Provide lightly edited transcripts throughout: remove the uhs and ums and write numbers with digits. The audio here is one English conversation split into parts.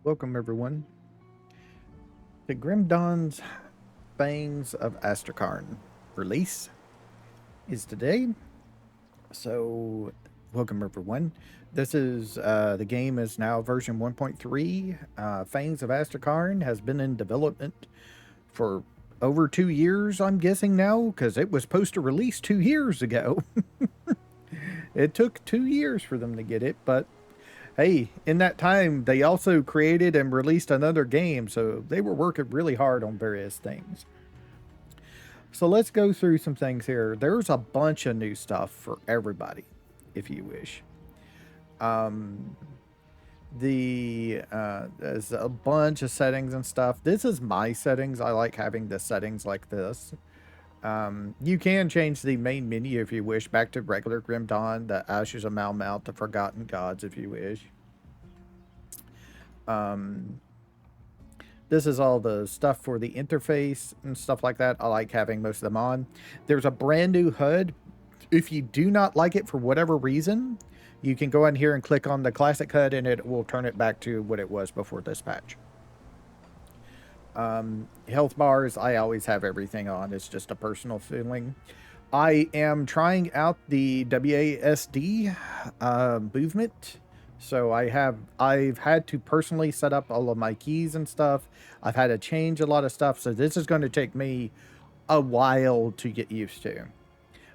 Welcome everyone to Grim Dawn's Fangs of Astrakarn release is today. So welcome everyone. This is the game is now version 1.3. Fangs of Astrakarn has been in development for over 2 years, I'm guessing now, because it was supposed to release 2 years ago. It took 2 years for them to get it, but hey, in that time, they also created and released another game, so they were working really hard on various things. So let's go through some things here. There's a bunch of new stuff for everybody, if you wish. There's a bunch of settings and stuff. This is my settings. I like having the settings like this. You can change the main menu if you wish back to regular Grim Dawn, the Ashes of Malmouth, the Forgotten Gods if you wish. This is all the stuff for the interface and stuff like that. I like having most of them on. There's a brand new HUD. If you do not like it for whatever reason, you can go in here and click on the classic HUD and it will turn it back to what it was before this patch. Health bars, I always have everything on. It's just a personal feeling. I am trying out the WASD movement. So I've had to personally set up all of my keys and stuff. I've had to change a lot of stuff. So this is going to take me a while to get used to.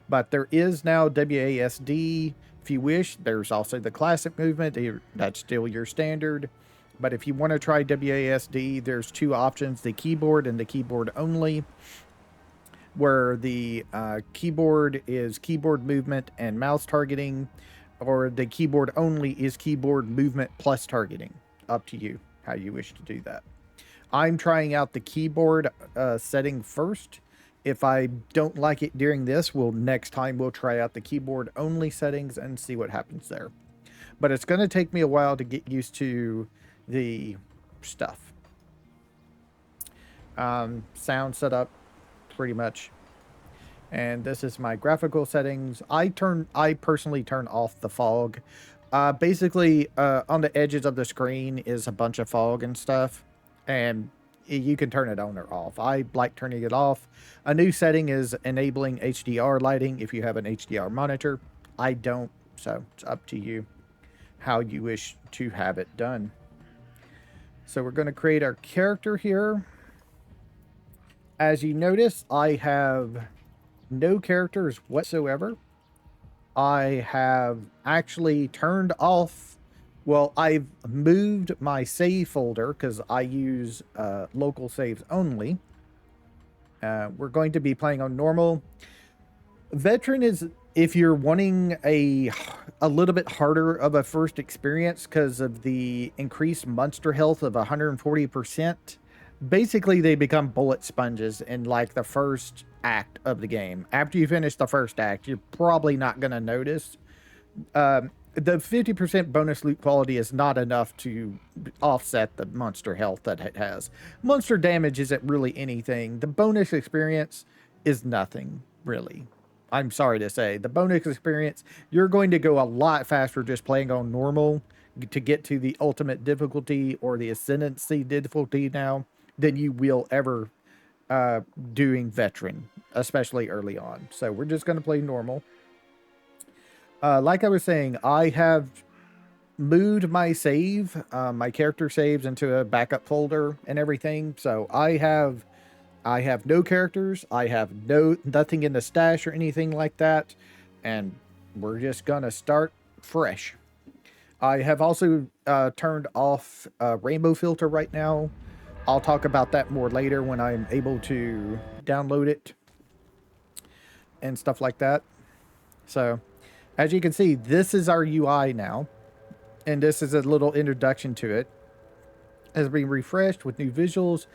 But there is now WASD if you wish. There's also the classic movement. That's still your standard. But if you want to try WASD, there's two options, the keyboard and the keyboard only, where the keyboard is keyboard movement and mouse targeting, or the keyboard only is keyboard movement plus targeting. Up to you how you wish to do that. I'm trying out the keyboard setting first. If I don't like it during this, next time we'll try out the keyboard only settings and see what happens there. But it's going to take me a while to get used to the stuff. Sound setup, pretty much. And this is my graphical settings. I personally turn off the fog. Basically, on the edges of the screen is a bunch of fog and stuff, and you can turn it on or off. I like turning it off. A new setting is enabling HDR lighting if you have an HDR monitor. I don't, so it's up to you how you wish to have it done. So we're going to create our character here. As you notice, I have no characters whatsoever. I have actually turned off, well, I've moved my save folder because I use local saves only. We're going to be playing on normal. Veteran is if you're wanting a little bit harder of a first experience because of the increased monster health of 140%. Basically, they become bullet sponges in like the first act of the game. After you finish the first act, you're probably not going to notice. The 50% bonus loot quality is not enough to offset the monster health that it has. Monster damage isn't really anything. The bonus experience is nothing, really. I'm sorry to say. The bonus experience, you're going to go a lot faster just playing on normal to get to the ultimate difficulty or the ascendancy difficulty now than you will ever doing veteran, especially early on. So we're just going to play normal. Like I was saying, I have moved my save, my character saves into a backup folder and everything. So I have no characters. I have nothing in the stash or anything like that. And we're just going to start fresh. I have also turned off rainbow filter right now. I'll talk about that more later when I'm able to download it and stuff like that. So, as you can see, this is our UI now. And this is a little introduction to it. It has been refreshed with new visuals.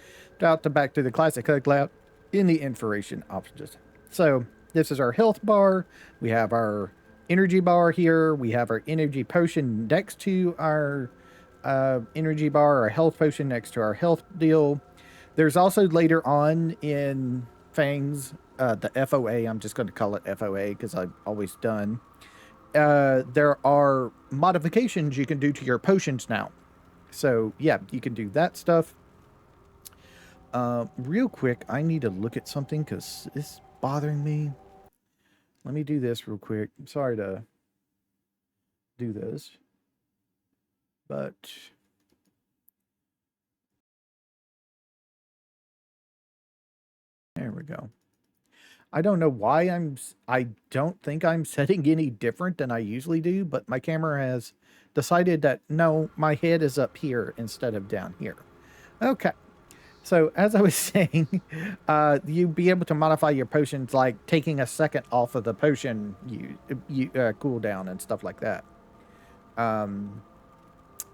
Out to back to the classic HUD layout in the information options. So, this is our health bar. We have our energy bar here. We have our energy potion next to our energy bar, our health potion next to our health deal. There's also later on in Fangs, the FOA, I'm just going to call it FOA because I've always done. There are modifications you can do to your potions now. So yeah, you can do that stuff. Real quick, I need to look at something because it's bothering me. Let me do this real quick. I'm sorry to do this, but there we go. I don't know why I don't think I'm setting any different than I usually do, but my camera has decided that no, my head is up here instead of down here. Okay. So as I was saying, you'd be able to modify your potions, like taking a second off of the potion you cooldown and stuff like that.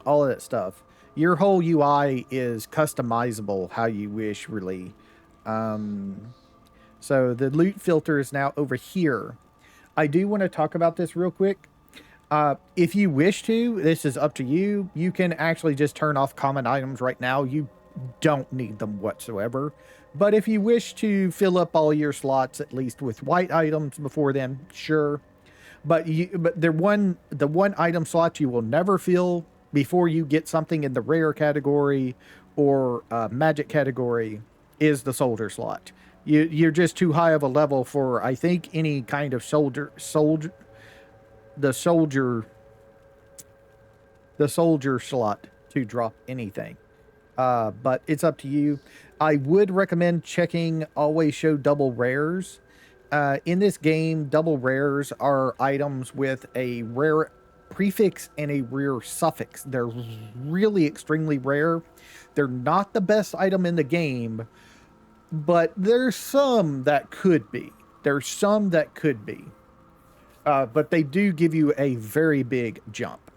All of that stuff. Your whole UI is customizable how you wish, really. So the loot filter is now over here. I do want to talk about this real quick. If you wish to, this is up to you. You can actually just turn off common items right now. You don't need them whatsoever. But if you wish to fill up all your slots, at least with white items before then, sure. But the one item slot you will never fill before you get something in the rare category or magic category is the soldier slot. You're just too high of a level for, I think, any kind of soldier slot to drop anything. But it's up to you. I would recommend checking always show double rares. In this game, double rares are items with a rare prefix and a rare suffix. They're really extremely rare. They're not the best item in the game, but there's some that could be. But they do give you a very big jump.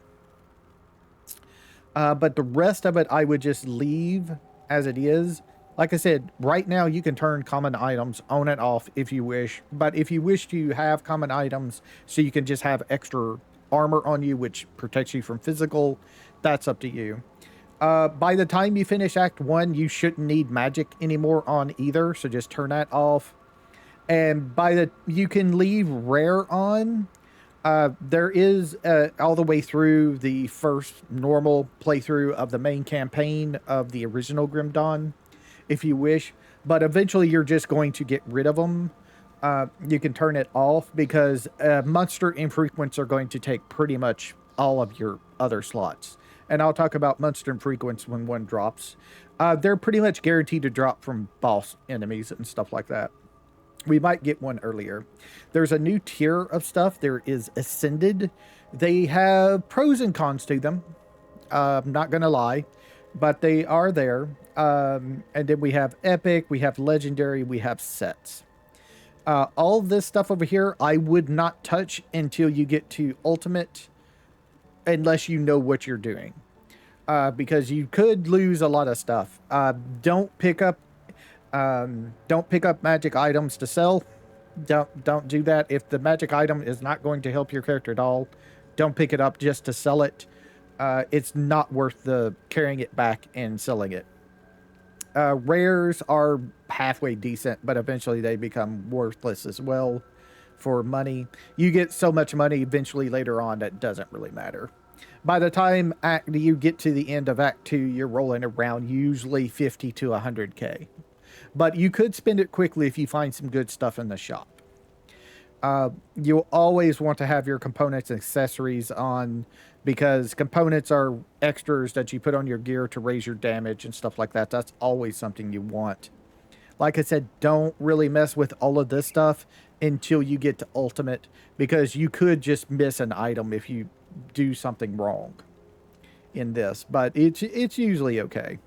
But the rest of it, I would just leave as it is. Like I said, right now you can turn common items on and off if you wish. But if you wish to have common items so you can just have extra armor on you, which protects you from physical, that's up to you. By the time you finish Act 1, you shouldn't need magic anymore on either, so just turn that off. And you can leave rare on. There is all the way through the first normal playthrough of the main campaign of the original Grim Dawn, if you wish. But eventually you're just going to get rid of them. You can turn it off because monster infrequents are going to take pretty much all of your other slots. And I'll talk about monster infrequents when one drops. They're pretty much guaranteed to drop from boss enemies and stuff like that. We might get one earlier. There's a new tier of stuff. There is Ascended. They have pros and cons to them. Not going to lie, but they are there. And then we have Epic, we have Legendary, we have Sets. All this stuff over here, I would not touch until you get to Ultimate, unless you know what you're doing. Because you could lose a lot of stuff. Don't pick up magic items to sell. Don't do that. If the magic item is not going to help your character at all, don't pick it up just to sell it. It's not worth the carrying it back and selling it. Rares are halfway decent, but eventually they become worthless as well for money. You get so much money eventually later on that doesn't really matter. By the time you get to the end of Act 2, you're rolling around usually 50 to 100k. But you could spend it quickly if you find some good stuff in the shop. You'll always want to have your components and accessories on, because components are extras that you put on your gear to raise your damage and stuff like that. That's always something you want. Like I said, don't really mess with all of this stuff until you get to Ultimate, because you could just miss an item if you do something wrong in this, but it's usually okay.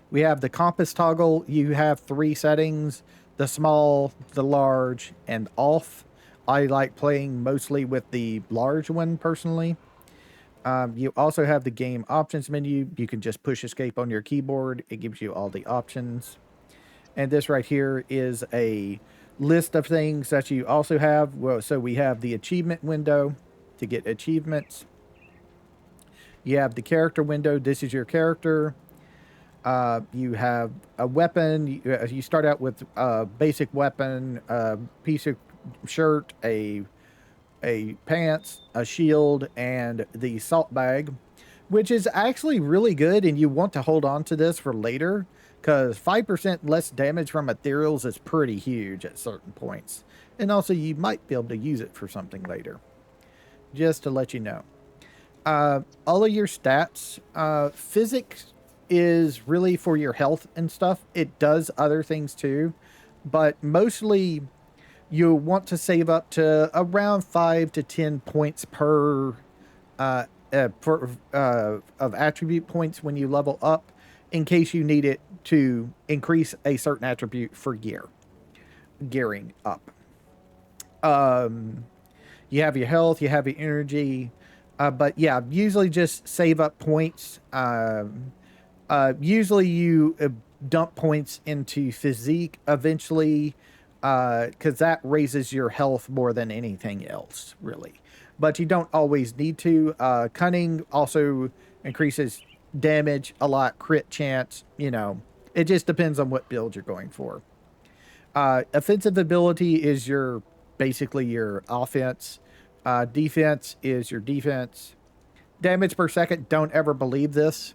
We have the compass toggle. You have 3 settings: the small, the large, and off. I like playing mostly with the large one personally. You also have the game options menu. You can just push escape on your keyboard. It gives you all the options. And this right here is a list of things that you also have. Well, so we have the achievement window to get achievements. You have the character window. This is your character. You have a weapon. You start out with a basic weapon, a piece of shirt, a a pants, a shield, and the salt bag, which is actually really good. And you want to hold on to this for later because 5% less damage from ethereals is pretty huge at certain points. And also, you might be able to use it for something later. Just to let you know. All of your stats, physics is really for your health and stuff. It does other things too, but mostly you want to save up to around 5 to 10 points per of attribute points when you level up, in case you need it to increase a certain attribute for gearing up. You have your health, you have your energy, but yeah, usually just save up points. Usually you dump points into physique eventually, because that raises your health more than anything else, really. But you don't always need to. Cunning also increases damage a lot, crit chance, It just depends on what build you're going for. Offensive ability is basically your offense. Defense is your defense. Damage per second, don't ever believe this.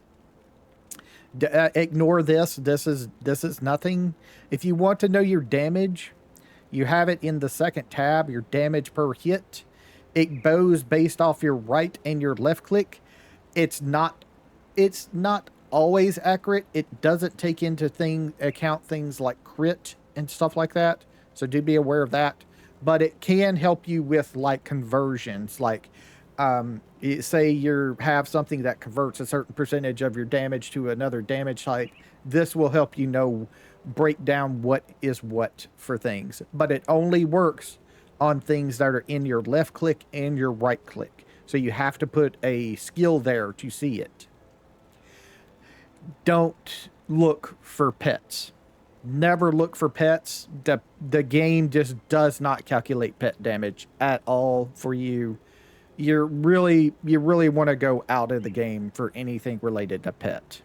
Ignore this. This is nothing. If you want to know your damage, you have it in the second tab, your damage per hit. It goes based off your right and your left click. It's not always accurate. It doesn't take into account things like crit and stuff like that. So do be aware of that. But it can help you with like conversions, like say you have something that converts a certain percentage of your damage to another damage type. This will help break down what is what for things. But it only works on things that are in your left click and your right click. So you have to put a skill there to see it. Don't look for pets. Never look for pets. The game just does not calculate pet damage at all for you. You really want to go out of the game for anything related to pet,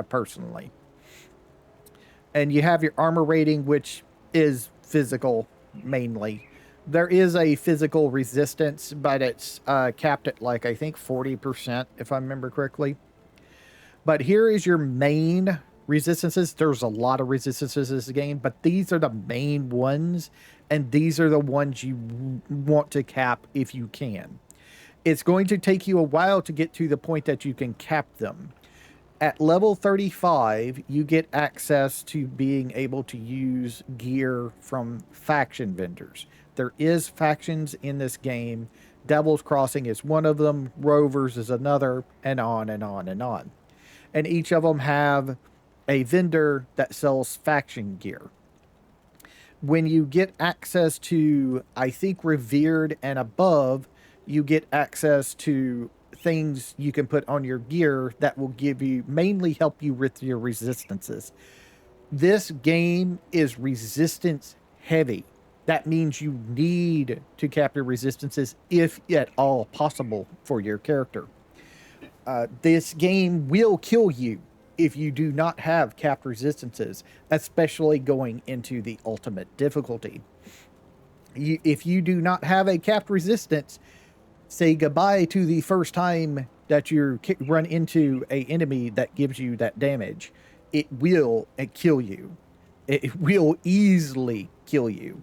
personally. And you have your armor rating, which is physical mainly. There is a physical resistance, but it's capped at like I think 40%, if I remember correctly. But here is your main resistances. There's a lot of resistances in this game, but these are the main ones, and these are the ones you want to cap if you can. It's going to take you a while to get to the point that you can cap them. At level 35, you get access to being able to use gear from faction vendors. There is factions in this game. Devil's Crossing is one of them, Rovers is another, and on and on and on. And each of them have a vendor that sells faction gear. When you get access to, I think, Revered and above, you get access to things you can put on your gear that will mainly help you with your resistances. This game is resistance heavy. That means you need to cap your resistances if at all possible for your character. This game will kill you if you do not have capped resistances, especially going into the ultimate difficulty. If you do not have a capped resistance, say goodbye to the first time that you run into an enemy that gives you that damage. It will kill you. It will easily kill you.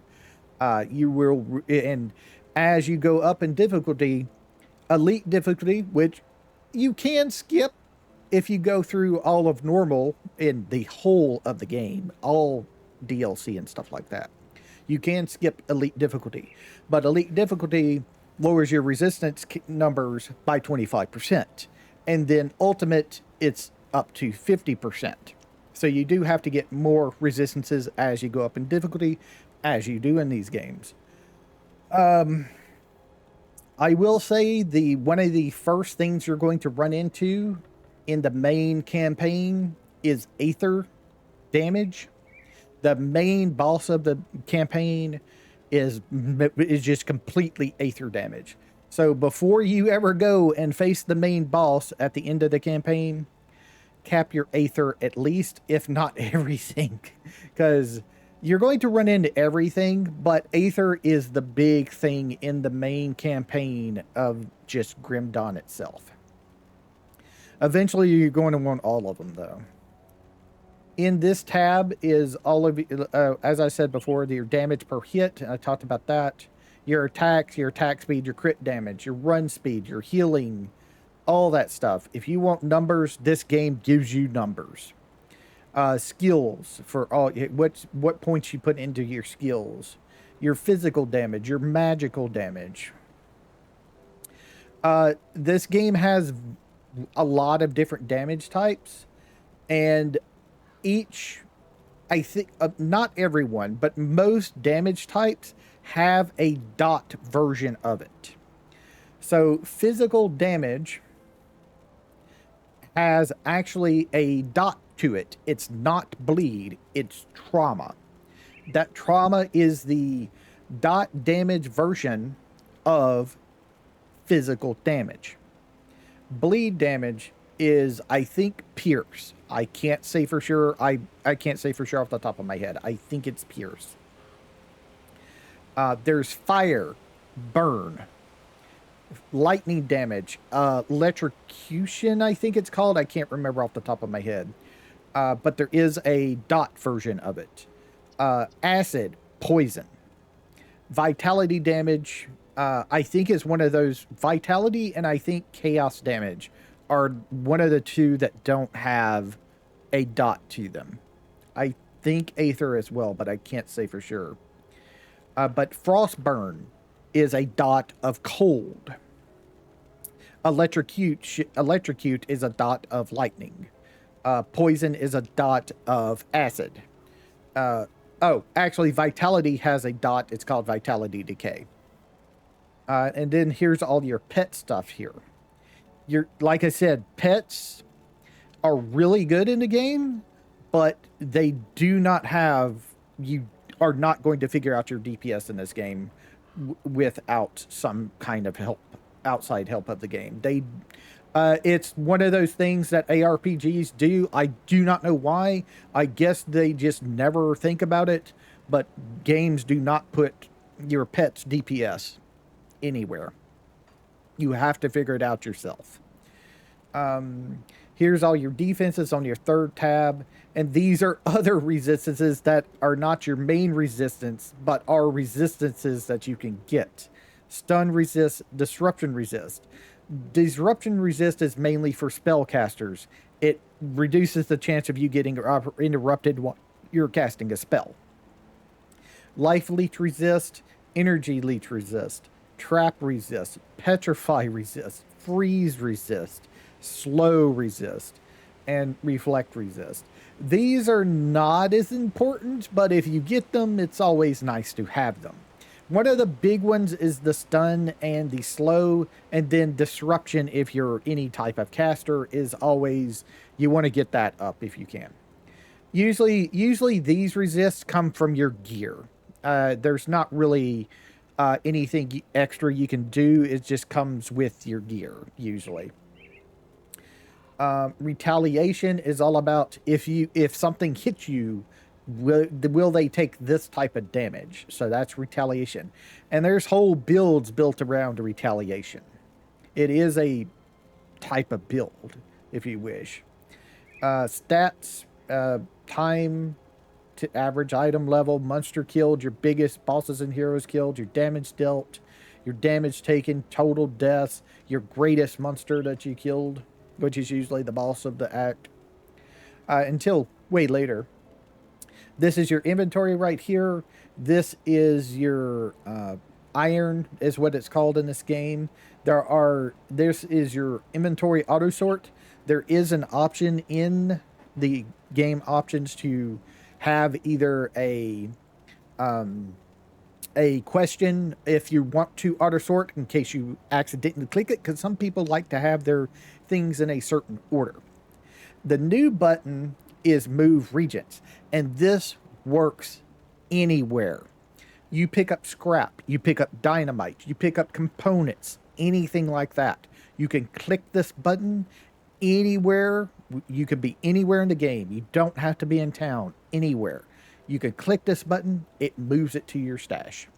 You will, and as you go up in difficulty, elite difficulty, which you can skip if you go through all of normal in the whole of the game, all DLC and stuff like that. You can skip elite difficulty, but elite difficulty lowers your resistance numbers by 25%. And then ultimate, it's up to 50%. So you do have to get more resistances as you go up in difficulty, as you do in these games. I will say one of the first things you're going to run into in the main campaign is Aether damage. The main boss of the campaign is just completely Aether damage. So before you ever go and face the main boss at the end of the campaign, cap your Aether at least, if not everything. Because You're going to run into everything, but Aether is the big thing in the main campaign of just Grim Dawn itself. Eventually, you're going to want all of them, though. In this tab is all of, as I said before, your damage per hit. I talked about that. Your attacks, your attack speed, your crit damage, your run speed, your healing, all that stuff. If you want numbers, this game gives you numbers. Skills for all what points you put into your skills, your physical damage, your magical damage. This game has a lot of different damage types, and each, I think, not everyone, but most damage types have a dot version of it. So physical damage has actually a dot to it. It's not bleed, it's trauma. That trauma is the dot damage version of physical damage. Bleed damage is, I think, pierce. I can't say for sure. I can't say for sure off the top of my head. I think it's pierce. There's fire, burn, lightning damage, electrocution, I think it's called. I can't remember off the top of my head. But there is a dot version of it. Acid, poison. Vitality damage, I think is one of those. Vitality and I think chaos damage are one of the two that don't have a dot to them. I think Aether as well, but I can't say for sure. But Frostburn is a dot of cold. Electrocute is a dot of lightning. Poison is a dot of acid. Actually, Vitality has a dot. It's called Vitality Decay. And then here's all your pet stuff here. Like I said, pets are really good in the game, but they do not have. You are not going to figure out your DPS in this game without some kind of help, outside help of the game. It's one of those things that ARPGs do. I do not know why. I guess they just never think about it, but games do not put your pet's DPS anywhere. You have to figure it out yourself. Here's all your defenses on your third tab, and these are other resistances that are not your main resistance, but are resistances that you can get. Stun resist, disruption resist. Disruption resist is mainly for spellcasters. It reduces the chance of you getting interrupted while you're casting a spell. Life leech resist, energy leech resist, trap resist, petrify resist, freeze resist, slow resist, and reflect resist. These are not as important, but if you get them, it's always nice to have them. One of the big ones is the stun and the slow, and then disruption, if you're any type of caster, is always, you want to get that up if you can. Usually these resists come from your gear. There's not really anything extra you can do. It just comes with your gear, usually. Retaliation is all about if something hits you, will they take this type of damage? So that's retaliation. And there's whole builds built around retaliation. It is a type of build, if you wish. Stats, time to average item level, monster killed, your biggest bosses and heroes killed, your damage dealt, your damage taken, total deaths, your greatest monster that you killed, which is usually the boss of the act, until way later. This is your inventory right here. This is your iron, is what it's called in this game. This is your inventory auto sort. There is an option in the game options to have either a question if you want to auto sort in case you accidentally click it, because some people like to have their things in a certain order. The new button is move regions, and this works anywhere. You pick up scrap, you pick up dynamite, you pick up components, anything like that. You can click this button anywhere. You could be anywhere in the game. You don't have to be in town, anywhere. You can click this button, it moves it to your stash.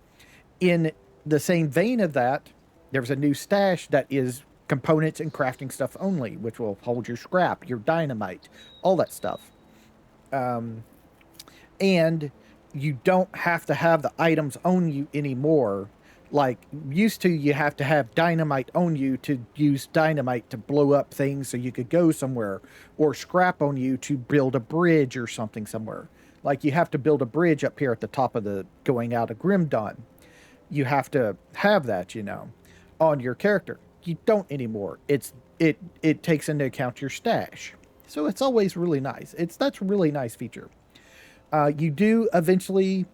In the same vein of that, there's a new stash that is components and crafting stuff only, which will hold your scrap, your dynamite, all that stuff. And you don't have to have the items on you anymore. Like used to, you have to have dynamite on you to use dynamite to blow up things so you could go somewhere, or scrap on you to build a bridge or something somewhere. Like you have to build a bridge up here at the top of the going out of Grim Dawn. You have to have that, on your character. You don't anymore. It takes into account your stash, so it's always really nice. That's a really nice feature. You do eventually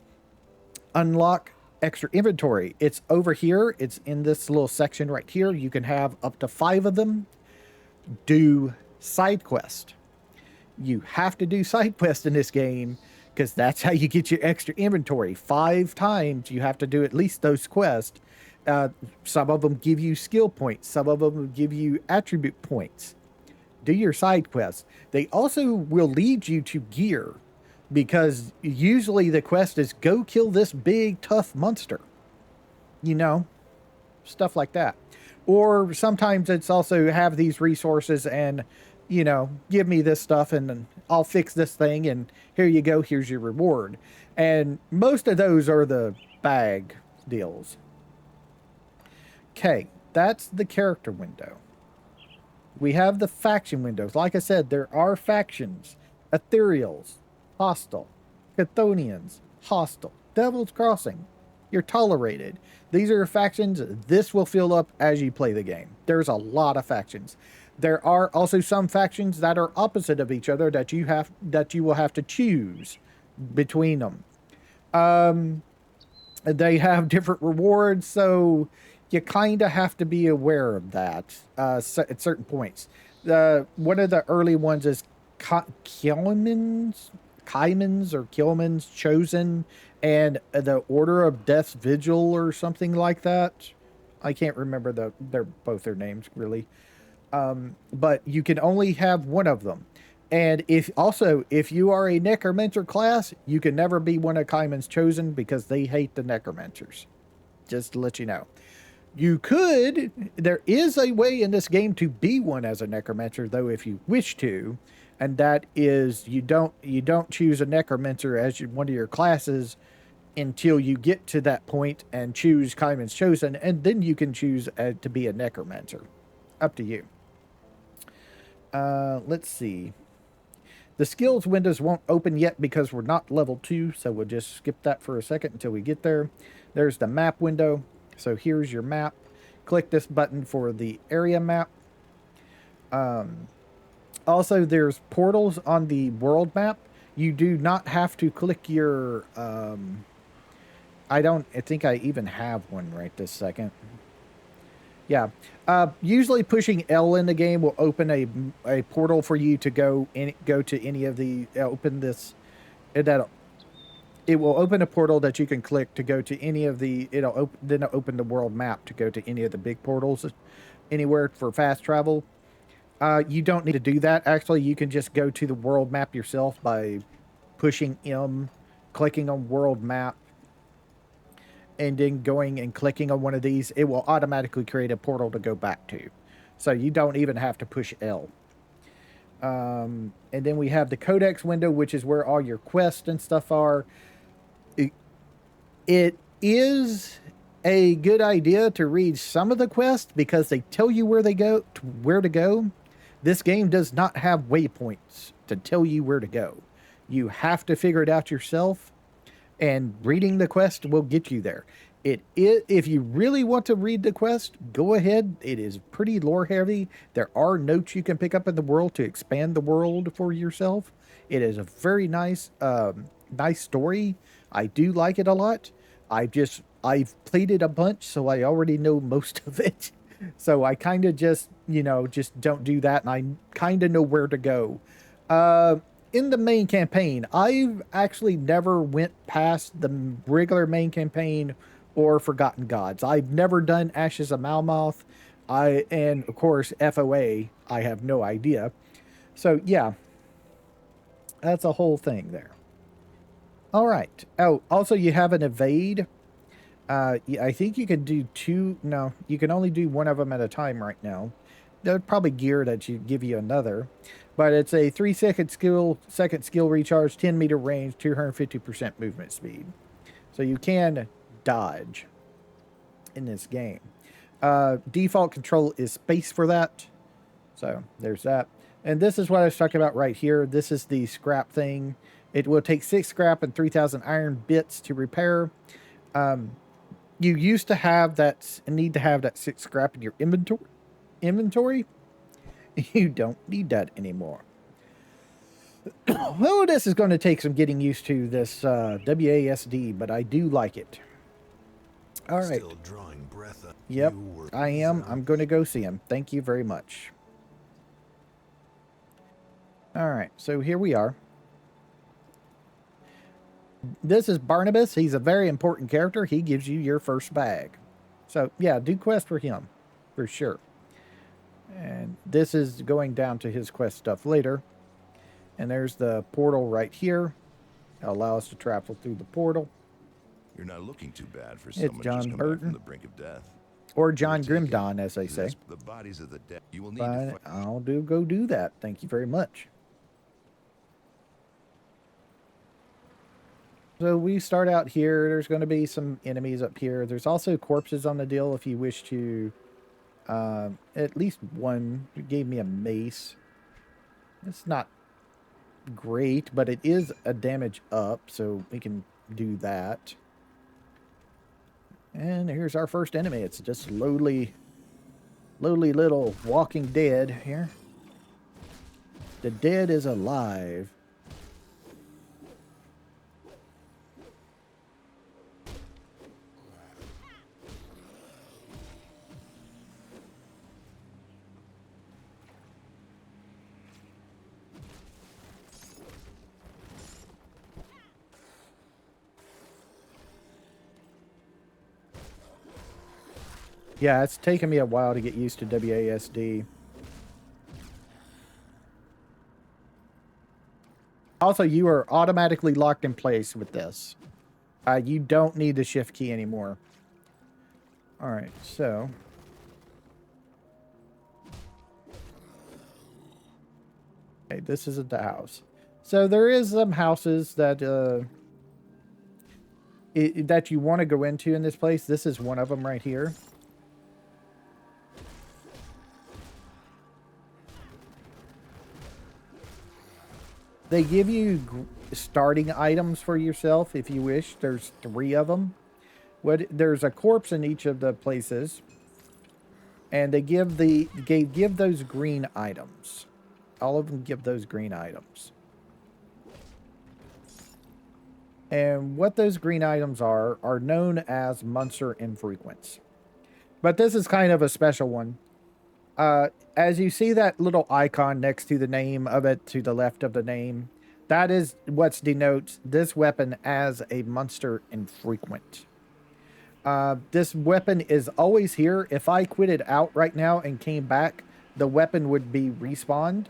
unlock extra inventory. It's over here. It's in this little section right here. You can have up to 5 of them. Do side quest. You have to do side quest in this game because that's how you get your extra inventory. 5 times you have to do at least those quests. Some of them give you skill points. Some of them give you attribute points. Do your side quests. They also will lead you to gear, because usually the quest is go kill this big tough monster. Stuff like that. Or sometimes it's also have these resources and, give me this stuff and I'll fix this thing and here you go, here's your reward. And most of those are the bag deals. Okay, that's the character window. We have the faction windows. Like I said, there are factions. Ethereals, hostile. Chthonians, hostile. Devil's Crossing, you're tolerated. These are factions. This will fill up as you play the game. There's a lot of factions. There are also some factions that are opposite of each other that you will have to choose between them. They have different rewards, so you kind of have to be aware of that at certain points. One of the early ones is Kylman's Chosen, and the Order of Death's Vigil or something like that. I can't remember both their names really. But you can only have one of them. And if you are a Necromancer class, you can never be one of Kaiman's Chosen because they hate the Necromancers. Just to let you know. There is a way in this game to be one as a Necromancer, though, if you wish to. And that is, you don't choose a Necromancer as one of your classes until you get to that point and choose Kaiman's Chosen, and then you can choose to be a Necromancer. Up to you. Let's see. The skills windows won't open yet because we're not level 2, so we'll just skip that for a second until we get there. There's the map window. So here's your map. Click this button for the area map. Also, there's portals on the world map. You do not have to click your... I think I even have one right this second. Yeah. Usually pushing L in the game will open a portal for you to go to any of the... open this... It will open a portal that you can click to go to any of the... It'll open the world map to go to any of the big portals anywhere for fast travel. You don't need to do that. Actually, you can just go to the world map yourself by pushing M, clicking on world map, and then going and clicking on one of these. It will automatically create a portal to go back to. So you don't even have to push L. And then we have the codex window, which is where all your quests and stuff are. It is a good idea to read some of the quests because they tell you where to go. This game does not have waypoints to tell you where to go. You have to figure it out yourself, and reading the quest will get you there. If you really want to read the quest, go ahead. It is pretty lore heavy. There are notes you can pick up in the world to expand the world for yourself. It is a very nice story. I do like it a lot. I've played it a bunch, so I already know most of it. So I kind of just don't do that, and I kind of know where to go. In the main campaign, I've actually never went past the regular main campaign or Forgotten Gods. I've never done Ashes of Malmoth. And of course, FOA, I have no idea. So yeah, that's a whole thing there. All right. Oh, also you have an evade. I think you can do two. No, you can only do one of them at a time right now. They're probably geared that you give you another, but it's a 3 second skill recharge, 10 meter range, 250% movement speed. So you can dodge in this game. Default control is space for that. So there's that. And this is what I was talking about right here. This is the scrap thing. It will take 6 scrap and 3,000 iron bits to repair. You used to have that, need to have that 6 scrap in your inventory. You don't need that anymore. Well, this is going to take some getting used to, this WASD, but I do like it. All right. Still drawing breath. Yep, I am. I'm going to go see him. Thank you very much. All right, so here we are. This is Barnabas. He's a very important character. He gives you your first bag. So, yeah, do quest for him, for sure. And this is going down to his quest stuff later. And there's the portal right here. It'll allow us to travel through the portal. You're not looking too bad for someone John just come back from the brink of death. Or John Grimdon, as they say. The bodies of the dead. You will need but I'll go do that. Thank you very much. So we start out here. There's going to be some enemies up here. There's also corpses on the deal if you wish to. At least one gave me a mace. It's not great, but it is a damage up, so we can do that. And here's our first enemy. It's just lowly little walking dead here. The dead is alive. Yeah, it's taken me a while to get used to WASD. Also, you are automatically locked in place with this. You don't need the shift key anymore. Alright, so... Okay, this isn't the house. So there is some houses that that you want to go into in this place. This is one of them right here. They give you starting items for yourself if you wish. There's 3 of them. There's a corpse in each of the places, and they give those green items. All of them give those green items. And what those green items are known as monster infrequents. But this is kind of a special one. As you see that little icon next to the name of it, to the left of the name, that is what denotes this weapon as a monster infrequent. This weapon is always here. If I quit it out right now and came back, the weapon would be respawned.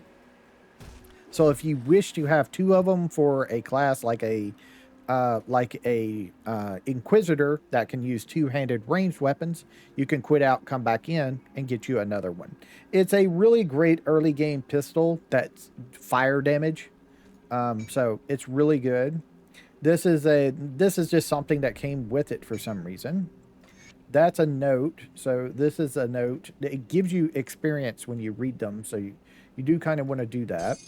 So if you wish to have 2 of them for a class like a Inquisitor that can use 2-handed ranged weapons, you can quit out, come back in, and get you another one. It's a really great early game pistol that's fire damage, so it's really good. This is just something that came with it for some reason. That's a note. So this is a note. It gives you experience when you read them, so you do kind of want to do that.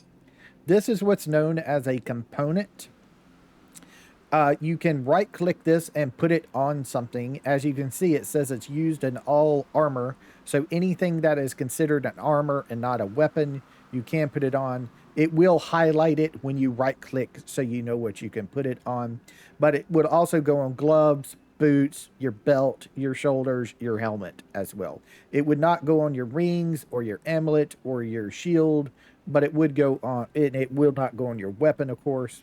This is what's known as a component. You can right click this and put it on something. As you can see, it says it's used in all armor. So anything that is considered an armor and not a weapon, you can put it on. It will highlight it when you right click so you know what you can put it on. But it would also go on gloves, boots, your belt, your shoulders, your helmet as well. It would not go on your rings or your amulet or your shield, but it would go on, it will not go on your weapon, of course.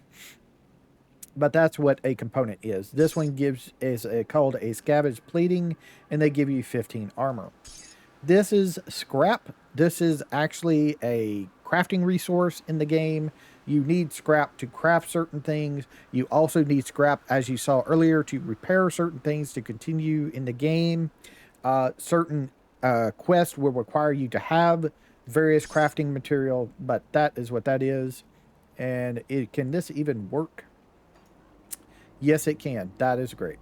But that's what a component is. This one is called a scavenge plating, and they give you 15 armor. This is scrap. This is actually a crafting resource in the game. You need scrap to craft certain things. You also need scrap, as you saw earlier, to repair certain things to continue in the game. Certain quests will require you to have various crafting material, but that is what that is. And can this even work? Yes, it can. That is great.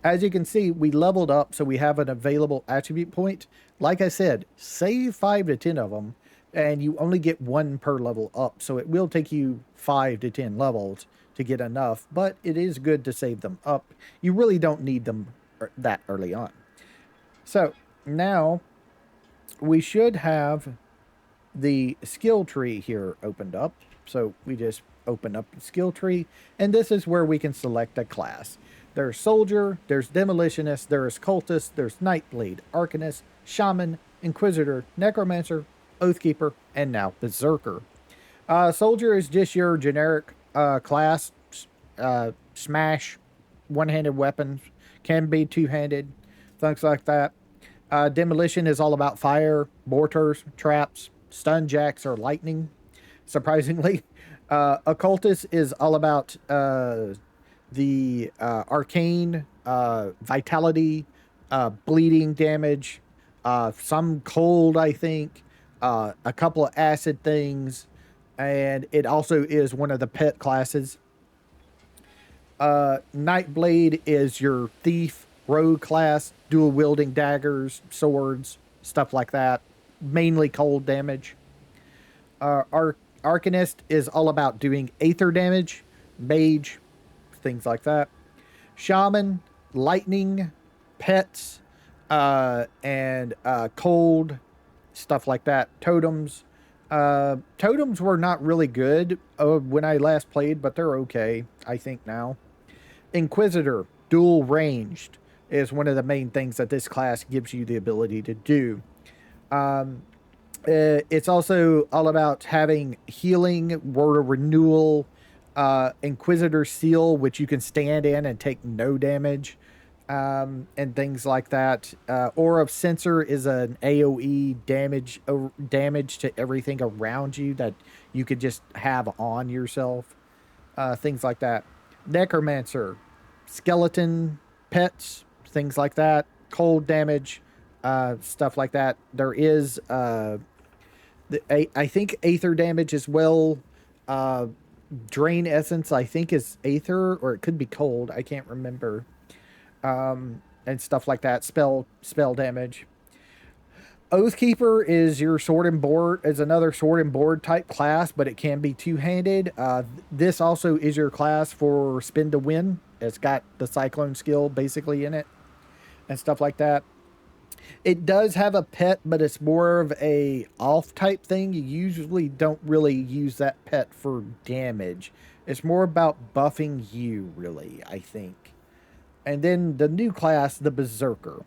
As you can see, we leveled up, so we have an available attribute point. Like I said, save 5 to 10 of them, and you only get 1 per level up. So it will take you 5 to 10 levels to get enough, but it is good to save them up. You really don't need them that early on. So now we should have the skill tree here opened up. So we just open up the skill tree, and this is where we can select a class. There's soldier, there's demolitionist, there's cultist, there's nightblade, arcanist, shaman, inquisitor, necromancer, oathkeeper, and now berserker. Soldier is just your generic class. Smash, one-handed weapons, can be two-handed, things like that. Demolition is all about fire, mortars, traps, stun jacks, or lightning, surprisingly. Occultist is all about the arcane, vitality, bleeding damage, some cold, I think, a couple of acid things, and it also is one of the pet classes. Nightblade is your thief, rogue class, dual wielding daggers, swords, stuff like that, mainly cold damage. Arcanist is all about doing aether damage, mage, things like that. Shaman, lightning, pets, and cold, stuff like that. Totems. Totems were not really good when I last played, but they're okay, I think, now. Inquisitor, dual ranged, is one of the main things that this class gives you the ability to do. It's also all about having healing, word of renewal, Inquisitor seal, which you can stand in and take no damage, and things like that. Aura of Sensor is an AoE damage to everything around you that you could just have on yourself. Things like that. Necromancer, skeleton, pets, things like that. Cold damage, stuff like that. There is, I think, aether damage as well. Drain essence, I think, is aether, or it could be cold. I can't remember. And stuff like that. Spell damage. Oathkeeper is your sword and board, is another sword and board type class, but it can be two-handed. This also is your class for spin to win. It's got the cyclone skill basically in it and stuff like that. It does have a pet, but it's more of a off type thing. You usually don't really use that pet for damage. It's more about buffing you, really, I think. And then the new class, the Berserker.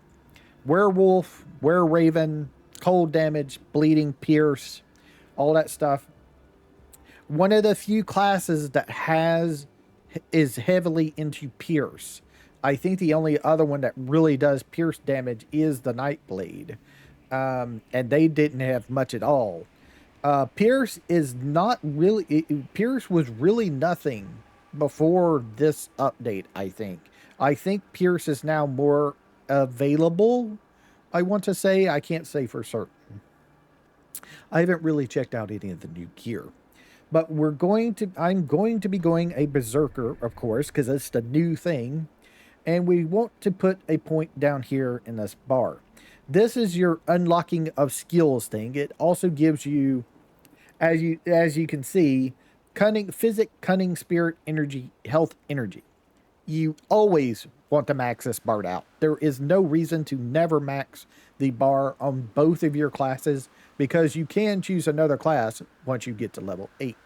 Werewolf, Were-Raven, cold damage, bleeding, pierce, all that stuff. One of the few classes that is heavily into pierce. I think the only other one that really does pierce damage is the Nightblade. And they didn't have much at all. Pierce is not really... Pierce was really nothing before this update, I think. I think Pierce is now more available, I want to say. I can't say for certain. I haven't really checked out any of the new gear. But I'm going to be going a Berserker, of course, because it's the new thing. And we want to put a point down here in this bar. This is your unlocking of skills thing. It also gives you, as you can see, cunning, physic, cunning, spirit, energy, health, energy. You always want to max this bar out. There is no reason to never max the bar on both of your classes, because you can choose another class once you get to level 8.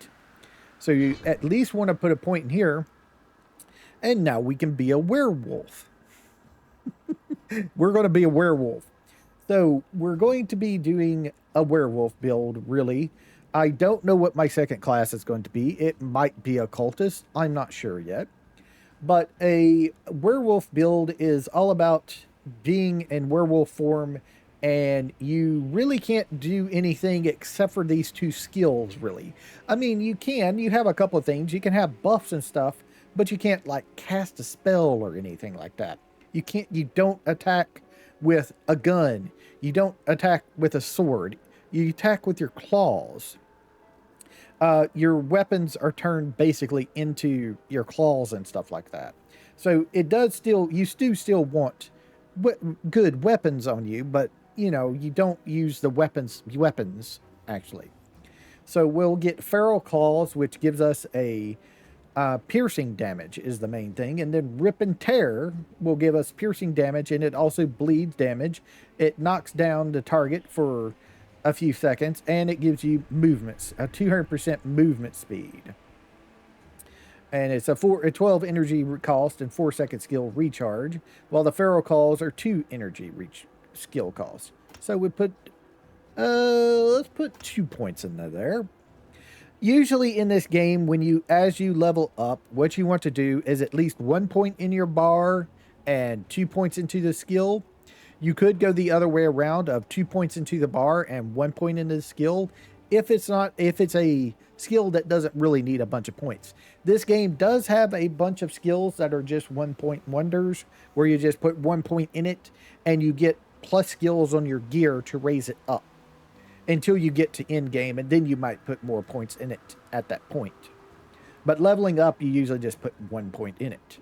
So you at least want to put a point in here. And now we can be a werewolf. We're going to be a werewolf. So we're going to be doing a werewolf build, really. I don't know what my second class is going to be. It might be occultist. I'm not sure yet. But a werewolf build is all about being in werewolf form and you really can't do anything except for these two skills, really. I mean, you have a couple of things. You can have buffs and stuff, but you can't, like, cast a spell or anything like that. You don't attack with a gun. You don't attack with a sword. You attack with your claws. Your weapons are turned basically into your claws and stuff like that. So it does still, you do still want good weapons on you, but you know, you don't use the weapons actually. So we'll get feral claws, which gives us a piercing damage is the main thing, and then rip and tear will give us piercing damage, and it also bleeds damage. It knocks down the target for a few seconds, and it gives you movements, a 200% movement speed. And it's a 12 energy cost and 4-second skill recharge, while the feral calls are 2 energy skill costs. So we put, let's put 2 points in there. Usually in this game, as you level up, what you want to do is at least 1 point in your bar and 2 points into the skill. You could go the other way around of 2 points into the bar and 1 point into the skill if it's a skill that doesn't really need a bunch of points. This game does have a bunch of skills that are just 1 point wonders, where you just put 1 point in it and you get plus skills on your gear to raise it up until you get to end game, and then you might put more points in it at that point. But leveling up, you usually just put 1 point in it.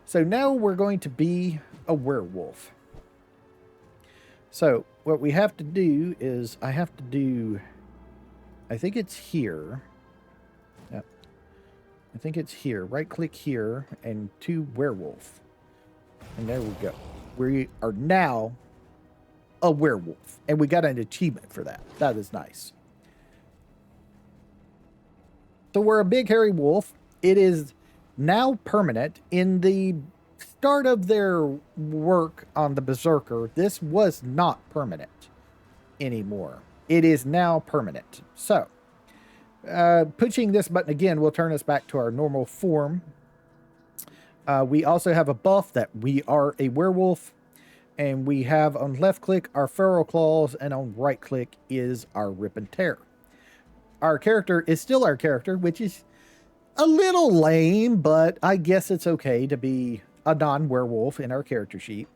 So now we're going to be a werewolf. So what we have to do is I think it's here. Yep. I think it's here. Right click here and to werewolf. And there we go. We are now a werewolf, and we got an achievement for that. That is nice. So we're a big hairy wolf. It is now permanent. In the start of their work on the Berserker, this was not permanent anymore. It is now permanent. So pushing this button again will turn us back to our normal form. We also have a buff that we are a werewolf. And we have on left click our feral claws, and on right click is our rip and tear. Our character is still our character, which is a little lame, but I guess it's okay to be a non-werewolf in our character sheet.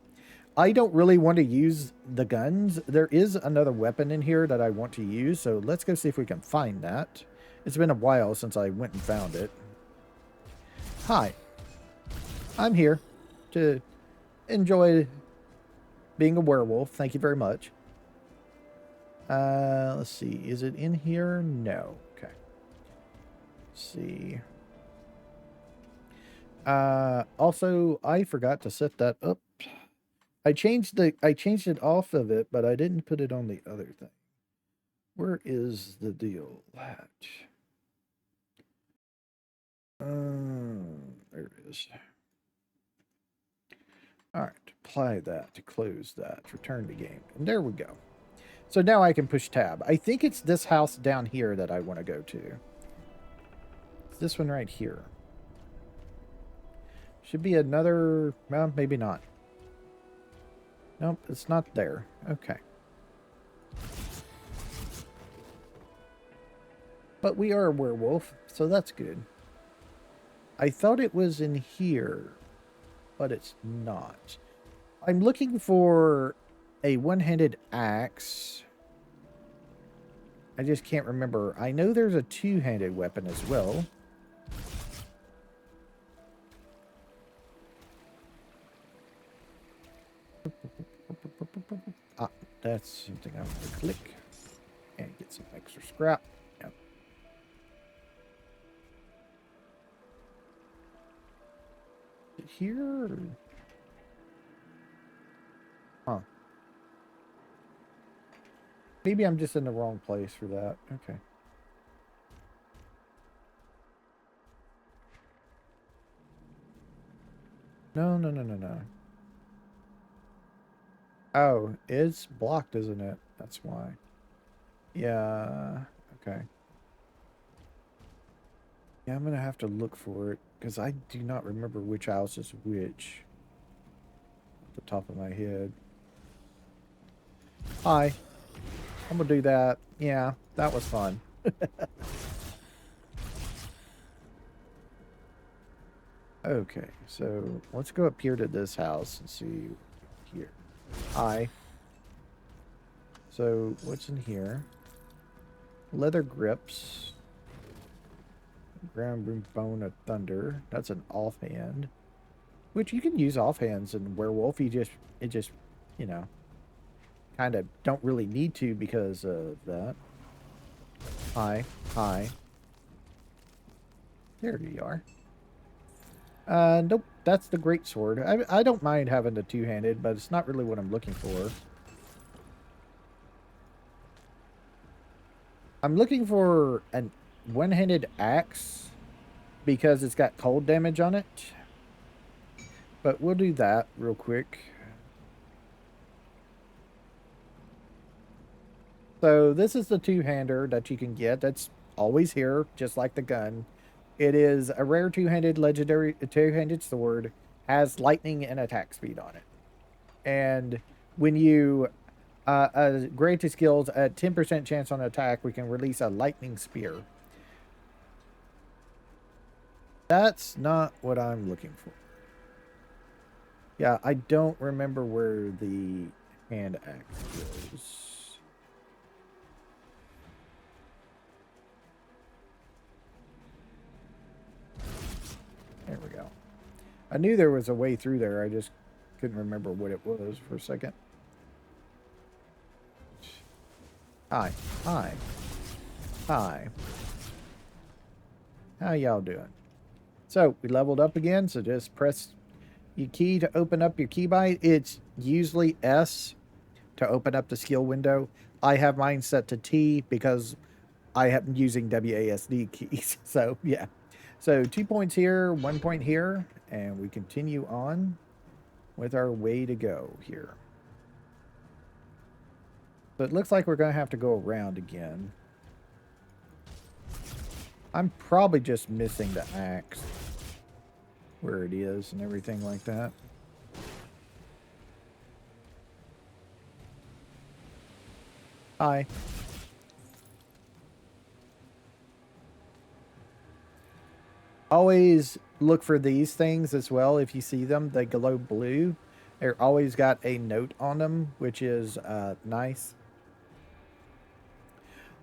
I don't really want to use the guns. There is another weapon in here that I want to use, so let's go see if we can find that. It's been a while since I went and found it. Hi. I'm here to enjoy being a werewolf. Thank you very much. Let's see. Is it in here? No. Okay. Let's see. Also, I forgot to set that up. I changed it off of it, but I didn't put it on the other thing. Where is the deal at? There it is. All right, apply that to close that, return to game. And there we go. So now I can push tab. I think it's this house down here that I want to go to. It's this one right here. Should be another, well, maybe not. Nope, it's not there. Okay. But we are a werewolf, so that's good. I thought it was in here, but it's not. I'm looking for a one-handed axe. I just can't remember. I know there's a two-handed weapon as well. Ah, that's something I want to click and get some extra scrap. Yep. Is it here? Or... Huh. Maybe I'm just in the wrong place for that. Okay. No, no, no, no, no. Oh, it's blocked, isn't it? That's why. Yeah, okay. Yeah, I'm gonna have to look for it, because I do not remember which house is which. Off the top of my head. Hi. I'm gonna do that. Yeah, that was fun. Okay, so let's go up here to this house and see here. Hi. So what's in here? Leather grips. Ground room bone of thunder. That's an offhand. Which you can use offhands in werewolf. It just, you know, kind of don't really need to because of that. Hi. Hi. There you are. Nope. That's the great sword. I don't mind having the two-handed, but it's not really what I'm looking for. I'm looking for an one-handed axe because it's got cold damage on it. But we'll do that real quick. So this is the two-hander that you can get. That's always here, just like the gun. It is a rare two-handed legendary two-handed sword. Has lightning and attack speed on it. And when you granted skills at 10% chance on attack, we can release a lightning spear. That's not what I'm looking for. Yeah, I don't remember where the hand axe goes. There we go. I knew there was a way through there. I just couldn't remember what it was for a second. Hi. Hi. Hi. How y'all doing? So, we leveled up again, so just press your key to open up your keybind. It's usually S to open up the skill window. I have mine set to T because I am using WASD keys. So, yeah. So, 2 points here, 1 point here, and we continue on with our way to go here. So, it looks like we're going to have to go around again. I'm probably just missing the axe, where it is and everything like that. Hi. Always look for these things as well. If you see them, they glow blue. They're always got a note on them, which is nice.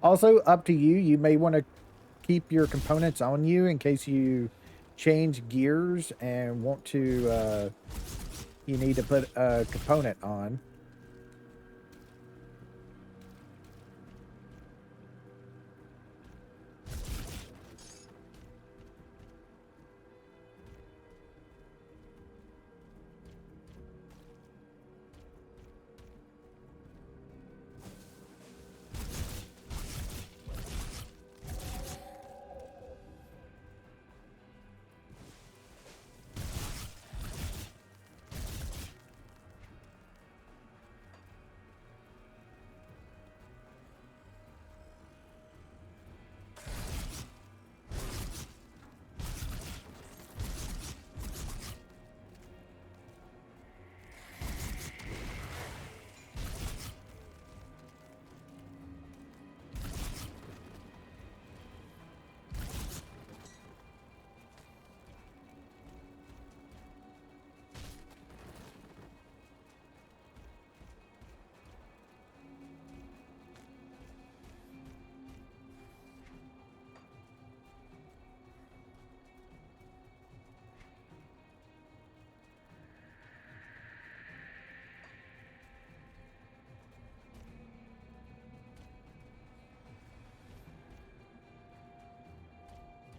Also, up to you. You may want to keep your components on you in case you change gears and want to, you need to put a component on.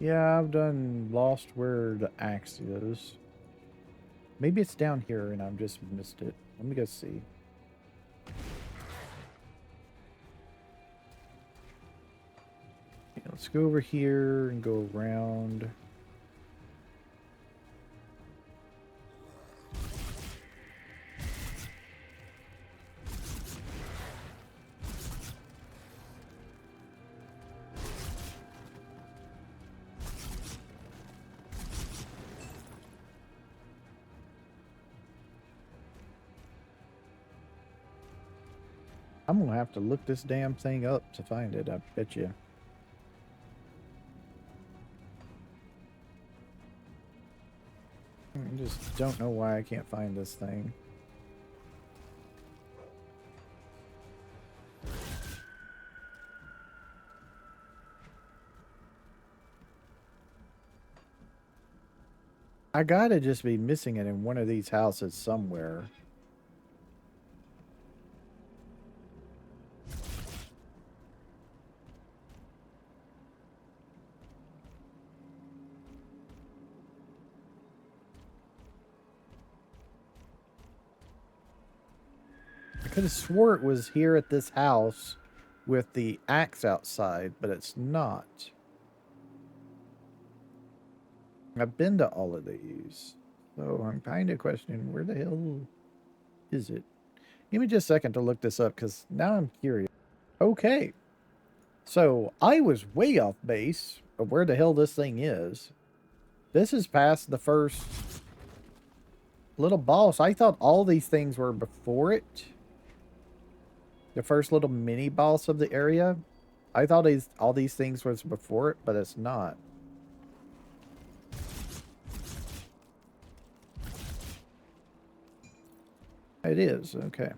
Yeah, I've done lost where the axe is. Maybe it's down here and I've just missed it. Let me go see. Okay, let's go over here and go around. I'm gonna have to look this damn thing up to find it, I bet you. I just don't know why I can't find this thing. I gotta just be missing it in one of these houses somewhere. I could have swore it was here at this house with the axe outside, but it's not. I've been to all of these, so I'm kind of questioning where the hell is it? Give me just a second to look this up because now I'm curious. Okay, so I was way off base of where the hell this thing is. This is past the first little boss. I thought all these things were before it. The first little mini boss of the area. I thought all these things was before it, but it's not. It is, okay.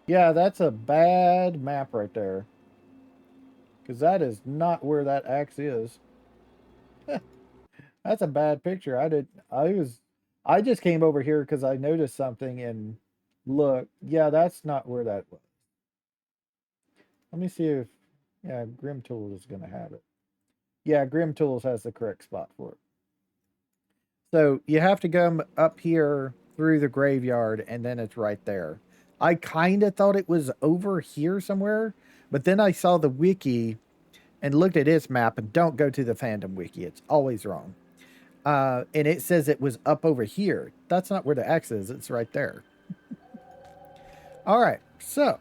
Yeah, that's a bad map right there. Because that is not where that axe is. That's a bad picture. I just came over here because I noticed something and look, yeah, that's not where that was. Let me see if, yeah, Grim Tools is going to have it. Yeah, Grim Tools has the correct spot for it. So you have to come up here through the graveyard and then it's right there. I kind of thought it was over here somewhere, but then I saw the wiki and looked at its map, and don't go to the fandom wiki. It's always wrong. And it says it was up over here. That's not where the X is. It's right there. All right. So,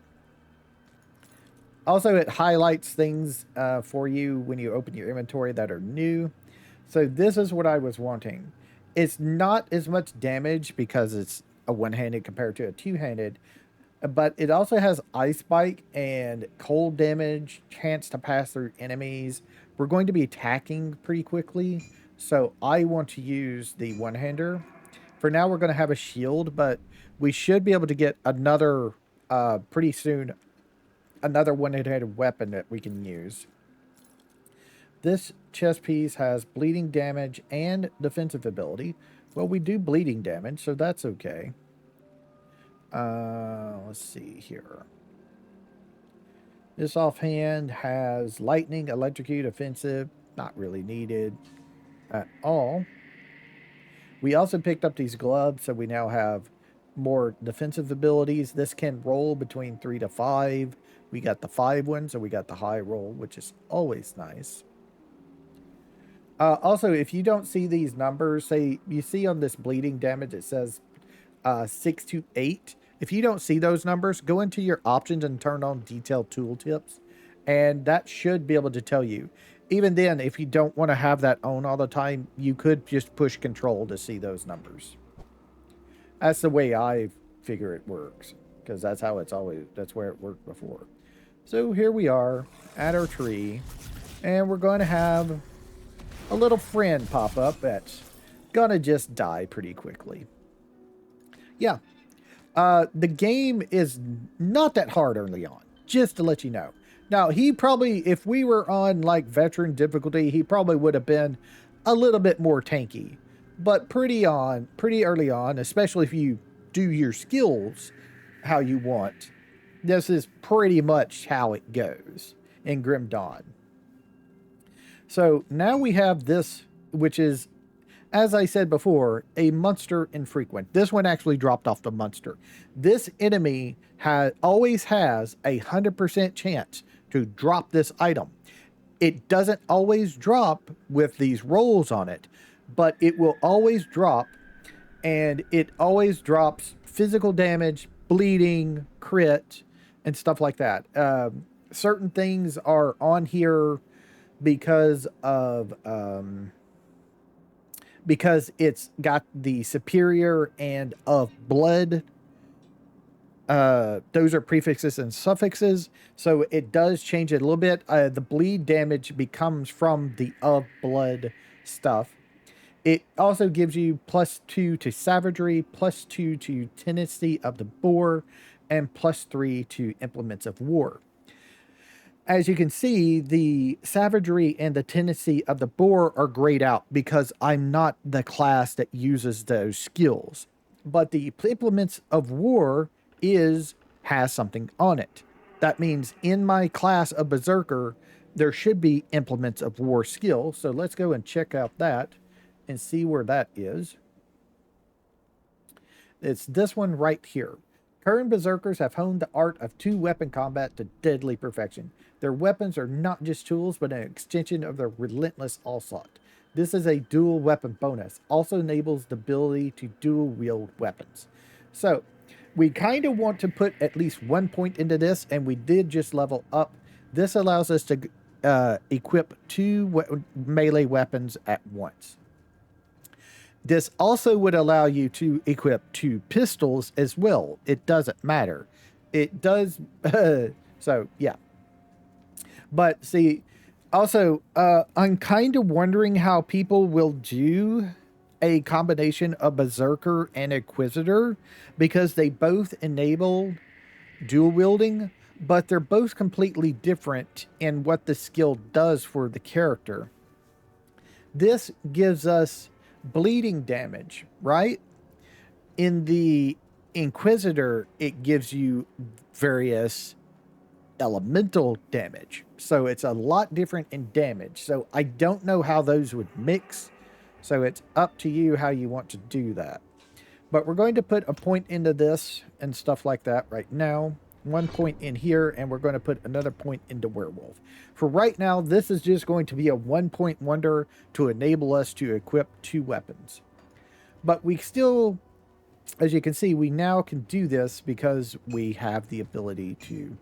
also it highlights things for you when you open your inventory that are new. So this is what I was wanting. It's not as much damage because it's a one-handed compared to a two-handed, but it also has ice bite and cold damage, chance to pass through enemies. We're going to be attacking pretty quickly, so I want to use the one-hander. For now, we're going to have a shield, but we should be able to get another pretty soon, another one-handed weapon that we can use. This chest piece has bleeding damage and defensive ability. Well, we do bleeding damage, so that's okay. Let's see here. This offhand has lightning, electrocute, offensive. Not really needed at all. We also picked up these gloves, so we now have more defensive abilities. This can roll between 3 to 5. We got the 5 one, so we got the high roll, which is always nice. Also, if you don't see these numbers, say you see on this bleeding damage, it says 6 to 8. If you don't see those numbers, go into your options and turn on detailed tooltips, and that should be able to tell you. Even then, if you don't want to have that on all the time, you could just push control to see those numbers. That's the way I figure it works, because that's how that's where it worked before. So here we are at our tree, and we're going to have a little friend pop up that's gonna just die pretty quickly. Yeah. The game is not that hard early on, just to let you know. Now, he probably, if we were on like veteran difficulty, he probably would have been a little bit more tanky. But pretty early on, especially if you do your skills how you want, this is pretty much how it goes in Grim Dawn. So now we have this, which is, as I said before, a monster infrequent. This one actually dropped off the monster. This enemy always has 100% chance to drop this item. It doesn't always drop with these rolls on it, but it will always drop, and it always drops physical damage, bleeding, crit, and stuff like that. Certain things are on here because of because it's got the superior and of blood. Those are prefixes and suffixes, so it does change it a little bit. The bleed damage becomes from the of blood stuff. It also gives you +2 to savagery, +2 to tenacity of the boar, and +3 to implements of war. As you can see, the savagery and the tendency of the boar are grayed out because I'm not the class that uses those skills. But the implements of war has something on it. That means in my class of Berserker, there should be implements of war skill. So let's go and check out that and see where that is. It's this one right here. Current Berserkers have honed the art of two-weapon combat to deadly perfection. Their weapons are not just tools, but an extension of their relentless onslaught. This is a dual weapon bonus. Also enables the ability to dual wield weapons. So, we kind of want to put at least 1 point into this, and we did just level up. This allows us to equip two melee weapons at once. This also would allow you to equip 2 pistols as well. It doesn't matter. It does. So, yeah. But see, also, I'm kind of wondering how people will do a combination of Berserker and Inquisitor, because they both enable dual wielding, but they're both completely different in what the skill does for the character. This gives us bleeding damage, right? In the Inquisitor, it gives you various elemental damage. So it's a lot different in damage. So I don't know how those would mix. So it's up to you how you want to do that. But we're going to put a point into this and stuff like that right now. 1 point in here, and we're going to put another point into werewolf. For right now, this is just going to be a 1 point wonder to enable us to equip 2 weapons. But we still, as you can see, we now can do this because we have the ability to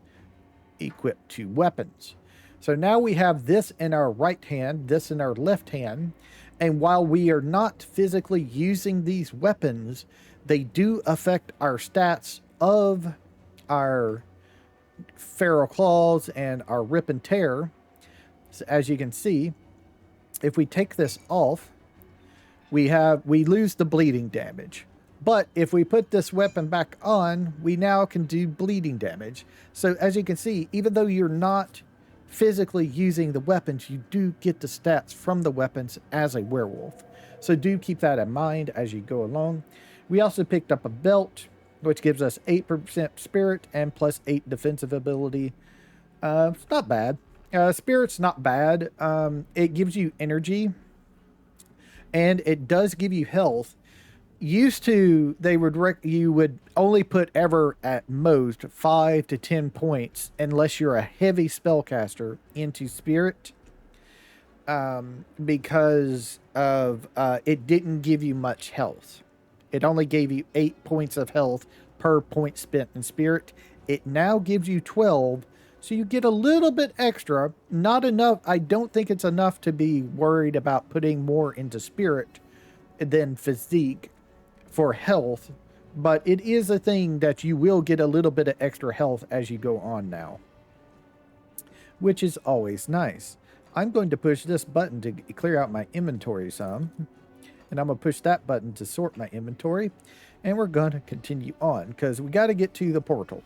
equip 2 weapons. So now we have this in our right hand, this in our left hand, and while we are not physically using these weapons, they do affect our stats of our feral claws and our rip and tear. So as you can see, if we take this off, we lose the bleeding damage. But if we put this weapon back on, we now can do bleeding damage. So as you can see, even though you're not physically using the weapons, you do get the stats from the weapons as a werewolf. So do keep that in mind as you go along. We also picked up a belt, which gives us 8% spirit and +8 defensive ability. It's not bad. Spirit's not bad. It gives you energy, and it does give you health. Used to, you would only put ever at most 5 to 10 points unless you're a heavy spellcaster into spirit, because of it didn't give you much health. It only gave you 8 points of health per point spent in spirit. It now gives you 12, so you get a little bit extra. Not enough. I don't think it's enough to be worried about putting more into spirit than physique for health, but it is a thing that you will get a little bit of extra health as you go on now, which is always nice. I'm going to push this button to clear out my inventory some, and I'm going to push that button to sort my inventory, and we're going to continue on because we got to get to the portal.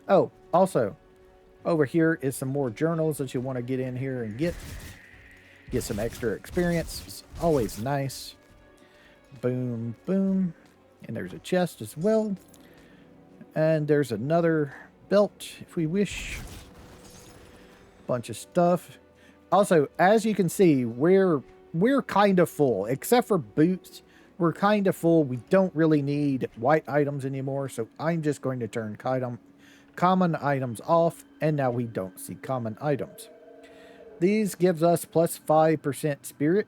Oh, also, over here is some more journals that you want to get in here and get some extra experience. It's always nice. Boom, boom. And there's a chest as well. And there's another belt if we wish. Bunch of stuff. Also, as you can see, we're kind of full. Except for boots, we're kind of full. We don't really need white items anymore. So I'm just going to turn common items off. And now we don't see common items. These gives us plus 5% spirit.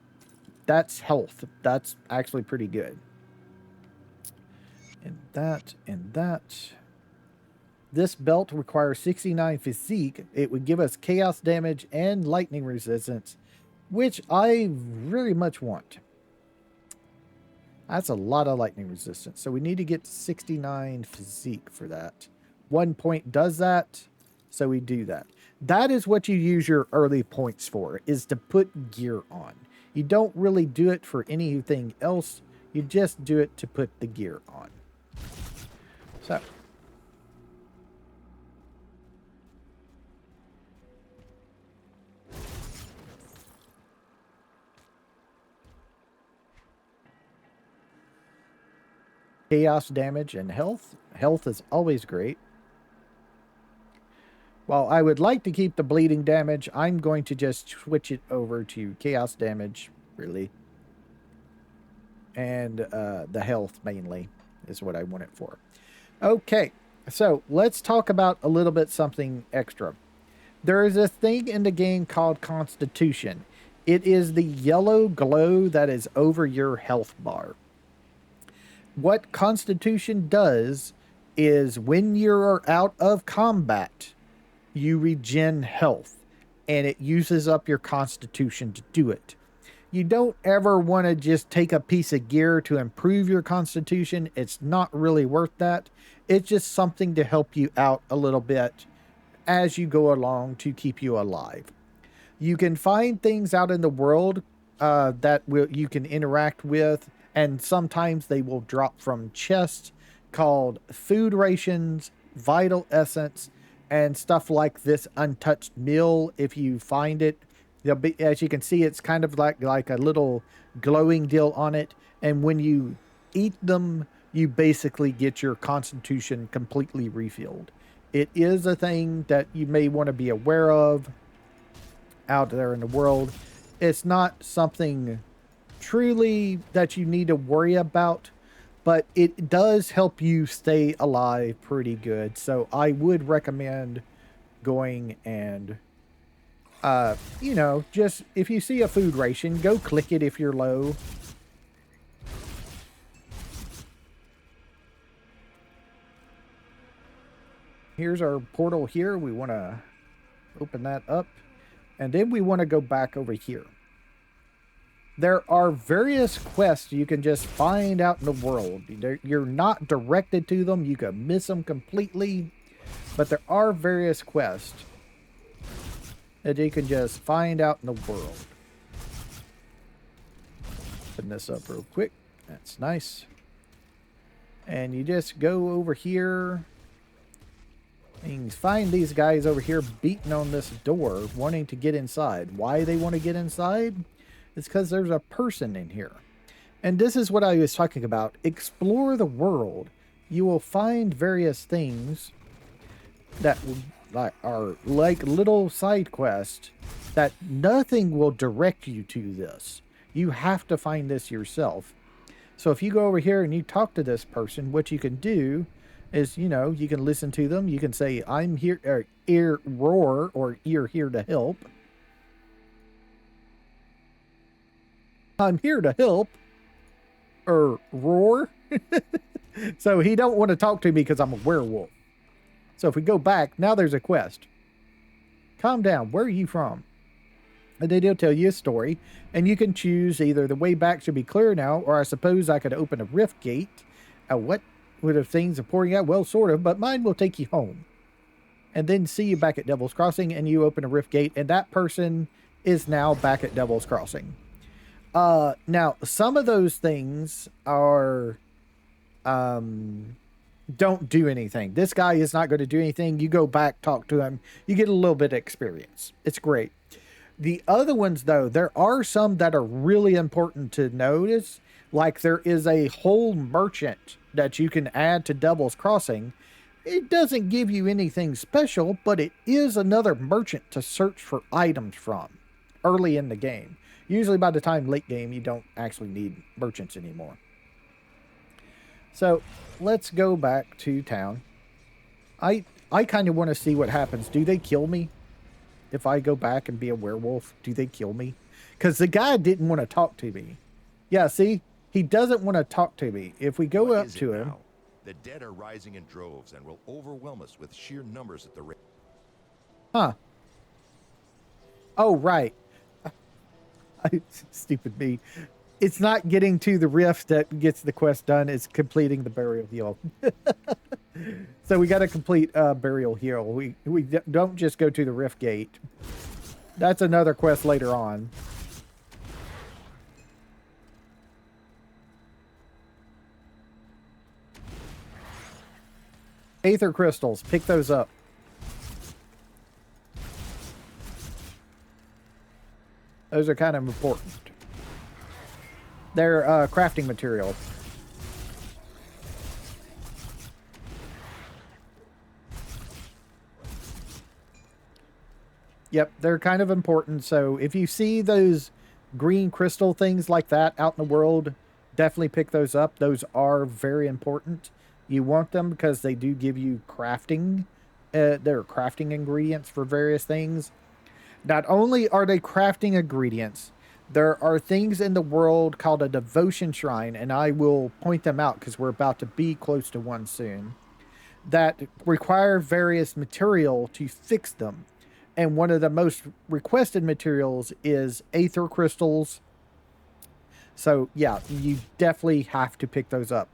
That's health. That's actually pretty good. And that. This belt requires 69 physique. It would give us chaos damage and lightning resistance, which I very much want. That's a lot of lightning resistance. So we need to get 69 physique for that. 1 point does that, so we do that. That is what you use your early points for, is to put gear on. You don't really do it for anything else. You just do it to put the gear on. So. Chaos damage and health. Health is always great. While I would like to keep the bleeding damage, I'm going to just switch it over to chaos damage, really. And the health, mainly, is what I want it for. Okay, so let's talk about a little bit something extra. There is a thing in the game called Constitution. It is the yellow glow that is over your health bar. What Constitution does is when you're out of combat, you regen health, and it uses up your Constitution to do it. You don't ever want to just take a piece of gear to improve your Constitution. It's not really worth that. It's just something to help you out a little bit as you go along to keep you alive. You can find things out in the world that you can interact with, and sometimes they will drop from chests called food rations, vital essence, and stuff like this untouched meal. If you find it, there'll be, as you can see, it's kind of like a little glowing deal on it. And when you eat them, you basically get your Constitution completely refilled. It is a thing that you may want to be aware of out there in the world. It's not something truly that you need to worry about, but it does help you stay alive pretty good. So I would recommend going and, just if you see a food ration, go click it if you're low. Here's our portal here. We want to open that up, and then we want to go back over here. There are various quests you can just find out in the world. You're not directed to them. You can miss them completely. But there are various quests that you can just find out in the world. Open this up real quick. That's nice. And you just go over here. And you find these guys over here beating on this door, wanting to get inside. Why they want to get inside? It's because there's a person in here. And this is what I was talking about. Explore the world. You will find various things that are like little side quests that nothing will direct you to this. You have to find this yourself. So if you go over here and you talk to this person, what you can do is, you can listen to them. You can say, I'm here, or ear roar, or you're here to help. I'm here to help, or roar. So he don't want to talk to me because I'm a werewolf. So if we go back, now there's a quest. Calm down. Where are you from? And they'll tell you a story, and you can choose either the way back should be clear now, or I suppose I could open a rift gate. What would have things are pouring out? Well, sort of, but mine will take you home. And then see you back at Devil's Crossing, and you open a rift gate, and that person is now back at Devil's Crossing. Now, some of those things are, don't do anything. This guy is not going to do anything. You go back, talk to him. You get a little bit of experience. It's great. The other ones, though, there are some that are really important to notice. Like there is a whole merchant that you can add to Devil's Crossing. It doesn't give you anything special, but it is another merchant to search for items from early in the game. Usually by the time late game, you don't actually need merchants anymore. So let's go back to town. I kind of want to see what happens. Do they kill me? If I go back and be a werewolf, do they kill me? Because the guy didn't want to talk to me. Yeah, see? He doesn't want to talk to me. If we go up to him... Now? The dead are rising in droves and will overwhelm us with sheer numbers at the rate. Huh. Oh, right. Stupid me. It's not getting to the rift that gets the quest done. It's completing the burial heal. So we got to complete burial heal. We don't just go to the rift gate. That's another quest later on. Aether crystals. Pick those up. Those are kind of important. They're crafting material. Yep, they're kind of important. So if you see those green crystal things like that out in the world, definitely pick those up. Those are very important. You want them because they do give you crafting. They're crafting ingredients for various things. Not only are they crafting ingredients, there are things in the world called a devotion shrine, and I will point them out because we're about to be close to one soon, that require various material to fix them. And one of the most requested materials is aether crystals. So yeah, you definitely have to pick those up.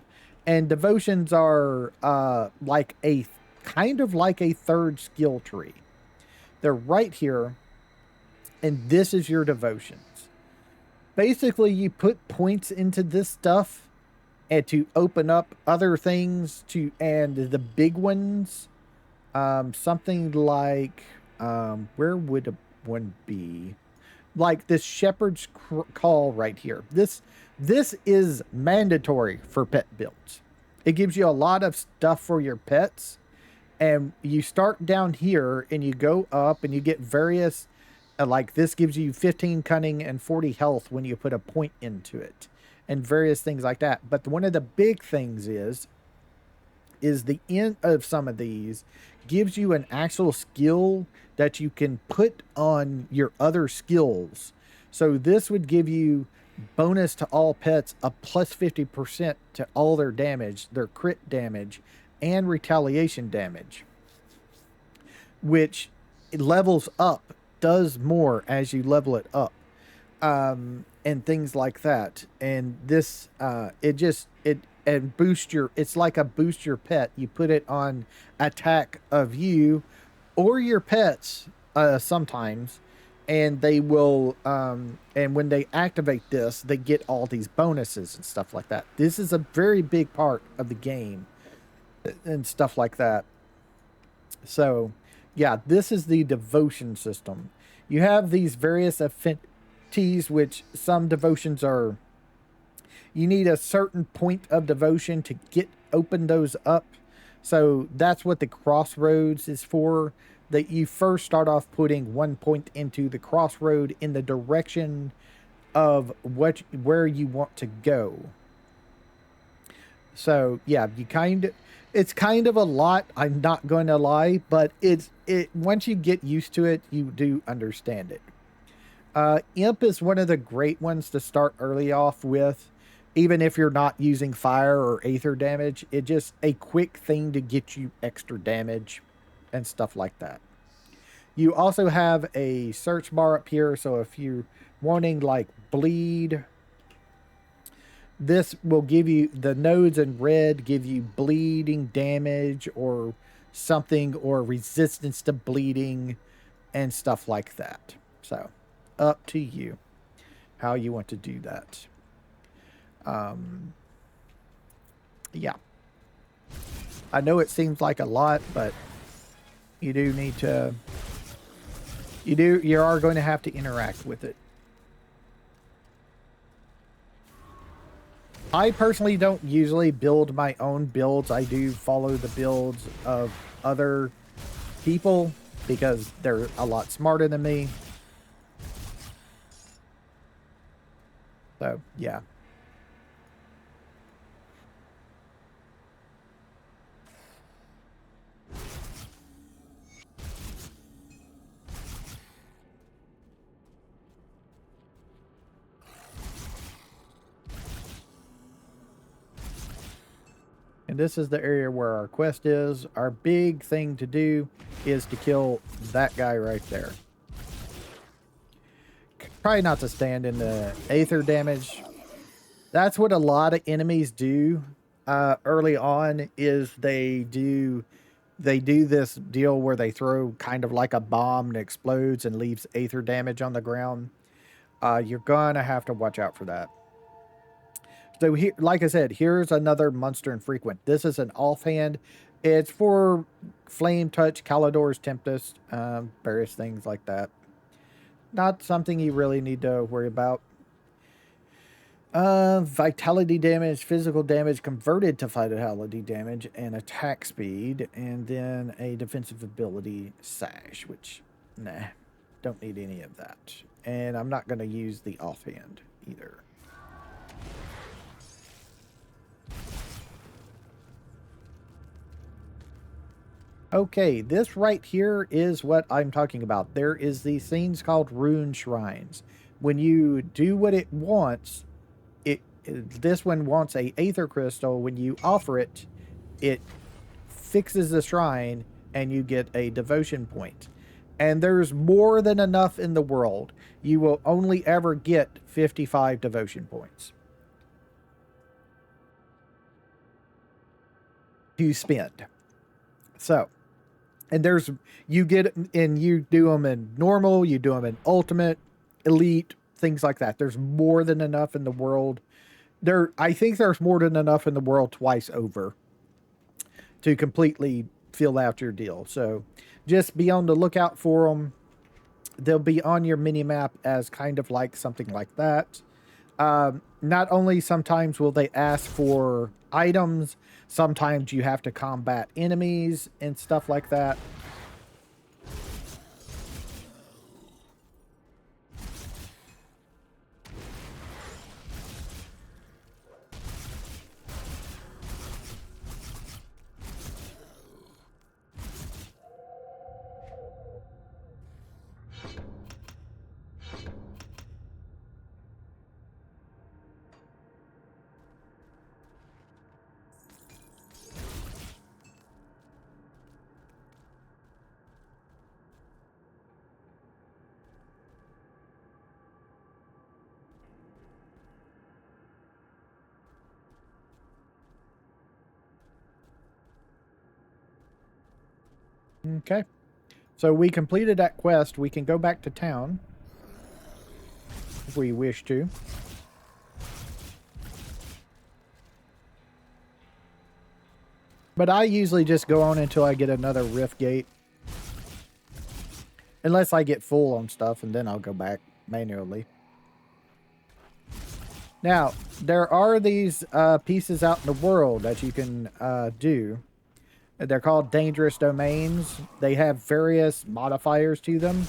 And devotions are like a kind of like a third skill tree. They're right here, and this is your devotions. Basically, you put points into this stuff and to open up other things to, and the big ones, something like, where would one be? Like this shepherd's call right here. This is mandatory for pet builds. It gives you a lot of stuff for your pets, and you start down here and you go up and you get various, like this gives you 15 cunning and 40 health when you put a point into it, and various things like that. But one of the big things is the end of some of these gives you an actual skill that you can put on your other skills. So this would give you bonus to all pets, a plus 50% to all their damage, their crit damage, and retaliation damage, which levels up, does more as you level it up, and things like that. And this it boosts your, it's like a boost your pet. You put it on attack of you or your pets sometimes, and they will and when they activate this, they get all these bonuses and stuff like that. This is a very big part of the game and stuff like that. So yeah, this is the devotion system. You have these various affinities, which some devotions are, you need a certain point of devotion to open those up. So that's what the crossroads is for. That you first start off putting 1 point into the crossroad in the direction of where you want to go. So yeah, it's kind of a lot, I'm not going to lie, but once you get used to it, you do understand it. Imp is one of the great ones to start early off with, even if you're not using fire or aether damage. It's just a quick thing to get you extra damage and stuff like that. You also have a search bar up here, so if you're wanting like bleed, this will give you, the nodes in red give you bleeding damage or something, or resistance to bleeding and stuff like that. So up to you how you want to do that. Yeah, I know it seems like a lot, but you do need to, you are going to have to interact with it. I personally don't usually build my own builds. I do follow the builds of other people because they're a lot smarter than me. So, yeah. And this is the area where our quest is. Our big thing to do is to kill that guy right there. Probably not to stand in the aether damage, That's what a lot of enemies do early on. Is they do this deal where they throw kind of like a bomb that explodes and leaves aether damage on the ground. You're gonna have to watch out for that. So here, like I said, here's another monster infrequent. This is an offhand. It's for Flame Touch, Calidor's Tempest, various things like that. Not something you really need to worry about. Vitality damage, physical damage converted to vitality damage, and attack speed, and then a defensive ability sash, which, nah, don't need any of that. And I'm not going to use the offhand either. Okay, this right here is what I'm talking about. There is these things called rune shrines. When you do what it wants, this one wants a aether crystal. When you offer it, it fixes the shrine and you get a devotion point. And there's more than enough in the world. You will only ever get 55 devotion points to spend. So, and there's, you get, and you do them in normal, you do them in ultimate, elite, things like that. There's more than enough in the world. I think there's more than enough in the world twice over to completely fill out your deal. So just be on the lookout for them. They'll be on your mini map as kind of like something like that. Not only sometimes will they ask for items, sometimes you have to combat enemies and stuff like that. Okay. So we completed that quest. We can go back to town if we wish to. But I usually just go on until I get another rift gate. Unless I get full on stuff, and then I'll go back manually. Now, there are these pieces out in the world that you can do. They're called dangerous domains. They have various modifiers to them.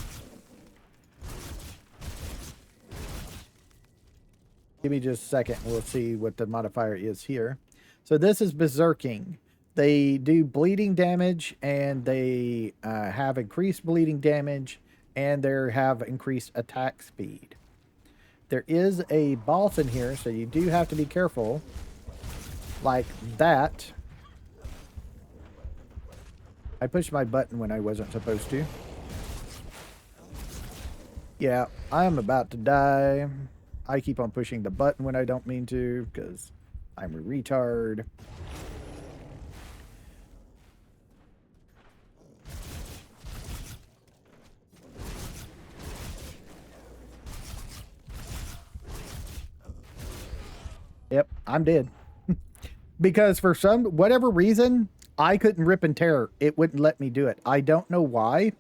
Give me just a second. We'll see what the modifier is here. So this is berserking. They do bleeding damage, and they have increased bleeding damage, and they have increased attack speed. There is a boss in here, so you do have to be careful. Like that. I pushed my button when I wasn't supposed to. Yeah, I'm about to die. I keep on pushing the button when I don't mean to, because I'm a retard. Yep, I'm dead. Because for whatever reason, I couldn't rip and tear. It wouldn't let me do it. I don't know why.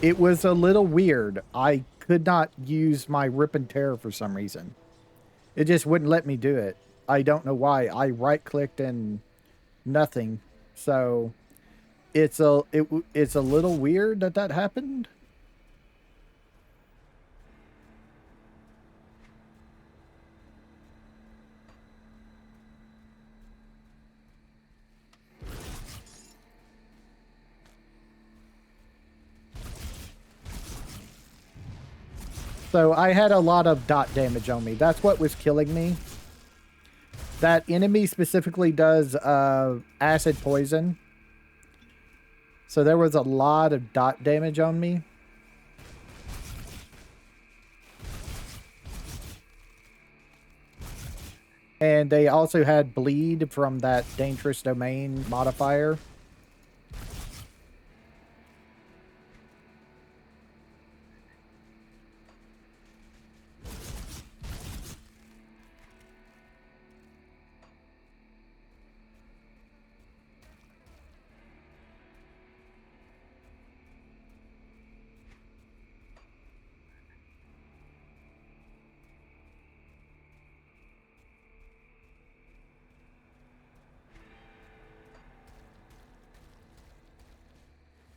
It was a little weird. I could not use my rip and tear for some reason. It just wouldn't let me do it. I don't know why. I right clicked and nothing. So it's a little weird that happened. So I had a lot of dot damage on me. That's what was killing me. That enemy specifically does acid poison. So there was a lot of dot damage on me. And they also had bleed from that dangerous domain modifier.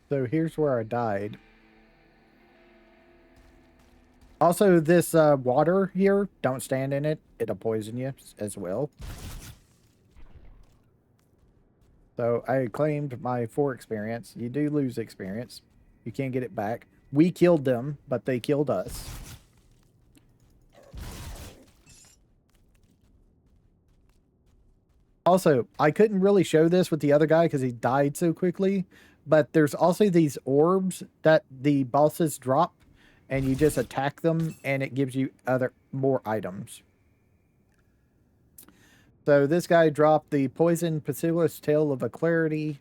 So here's where I died. Also, this water here, don't stand in it. It'll poison you as well. So I claimed my 4 experience. You do lose experience. You can't get it back. We killed them, but they killed us. Also, I couldn't really show this with the other guy because he died so quickly, but there's also these orbs that the bosses drop, and you just attack them, and it gives you more items. So this guy dropped the Poison Bacillus Tail of Clarity,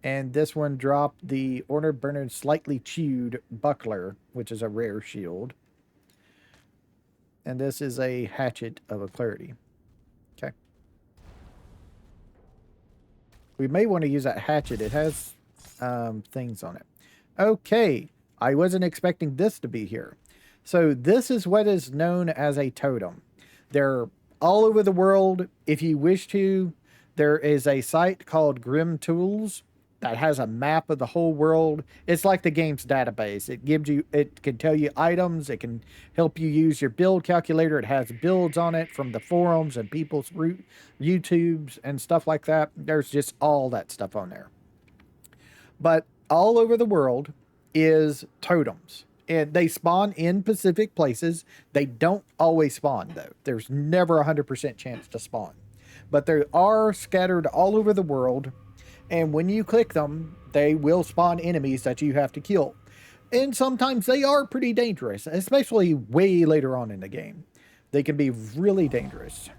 and this one dropped the Order Bernard Slightly Chewed Buckler, which is a rare shield. And this is a Hatchet of Clarity. Okay. We may want to use that hatchet. It has things on it. Okay. I wasn't expecting this to be here. So this is what is known as a totem. They're all over the world. If you wish to, there is a site called Grim Tools that has a map of the whole world. It's like the game's database. It can tell you items. It can help you use your build calculator. It has builds on it from the forums and people's YouTubes and stuff like that. There's just all that stuff on there. But all over the world is totems. And they spawn in specific places. They don't always spawn, though. There's never a 100% chance to spawn. But they are scattered all over the world. And when you click them, they will spawn enemies that you have to kill. And sometimes they are pretty dangerous, especially way later on in the game. They can be really dangerous.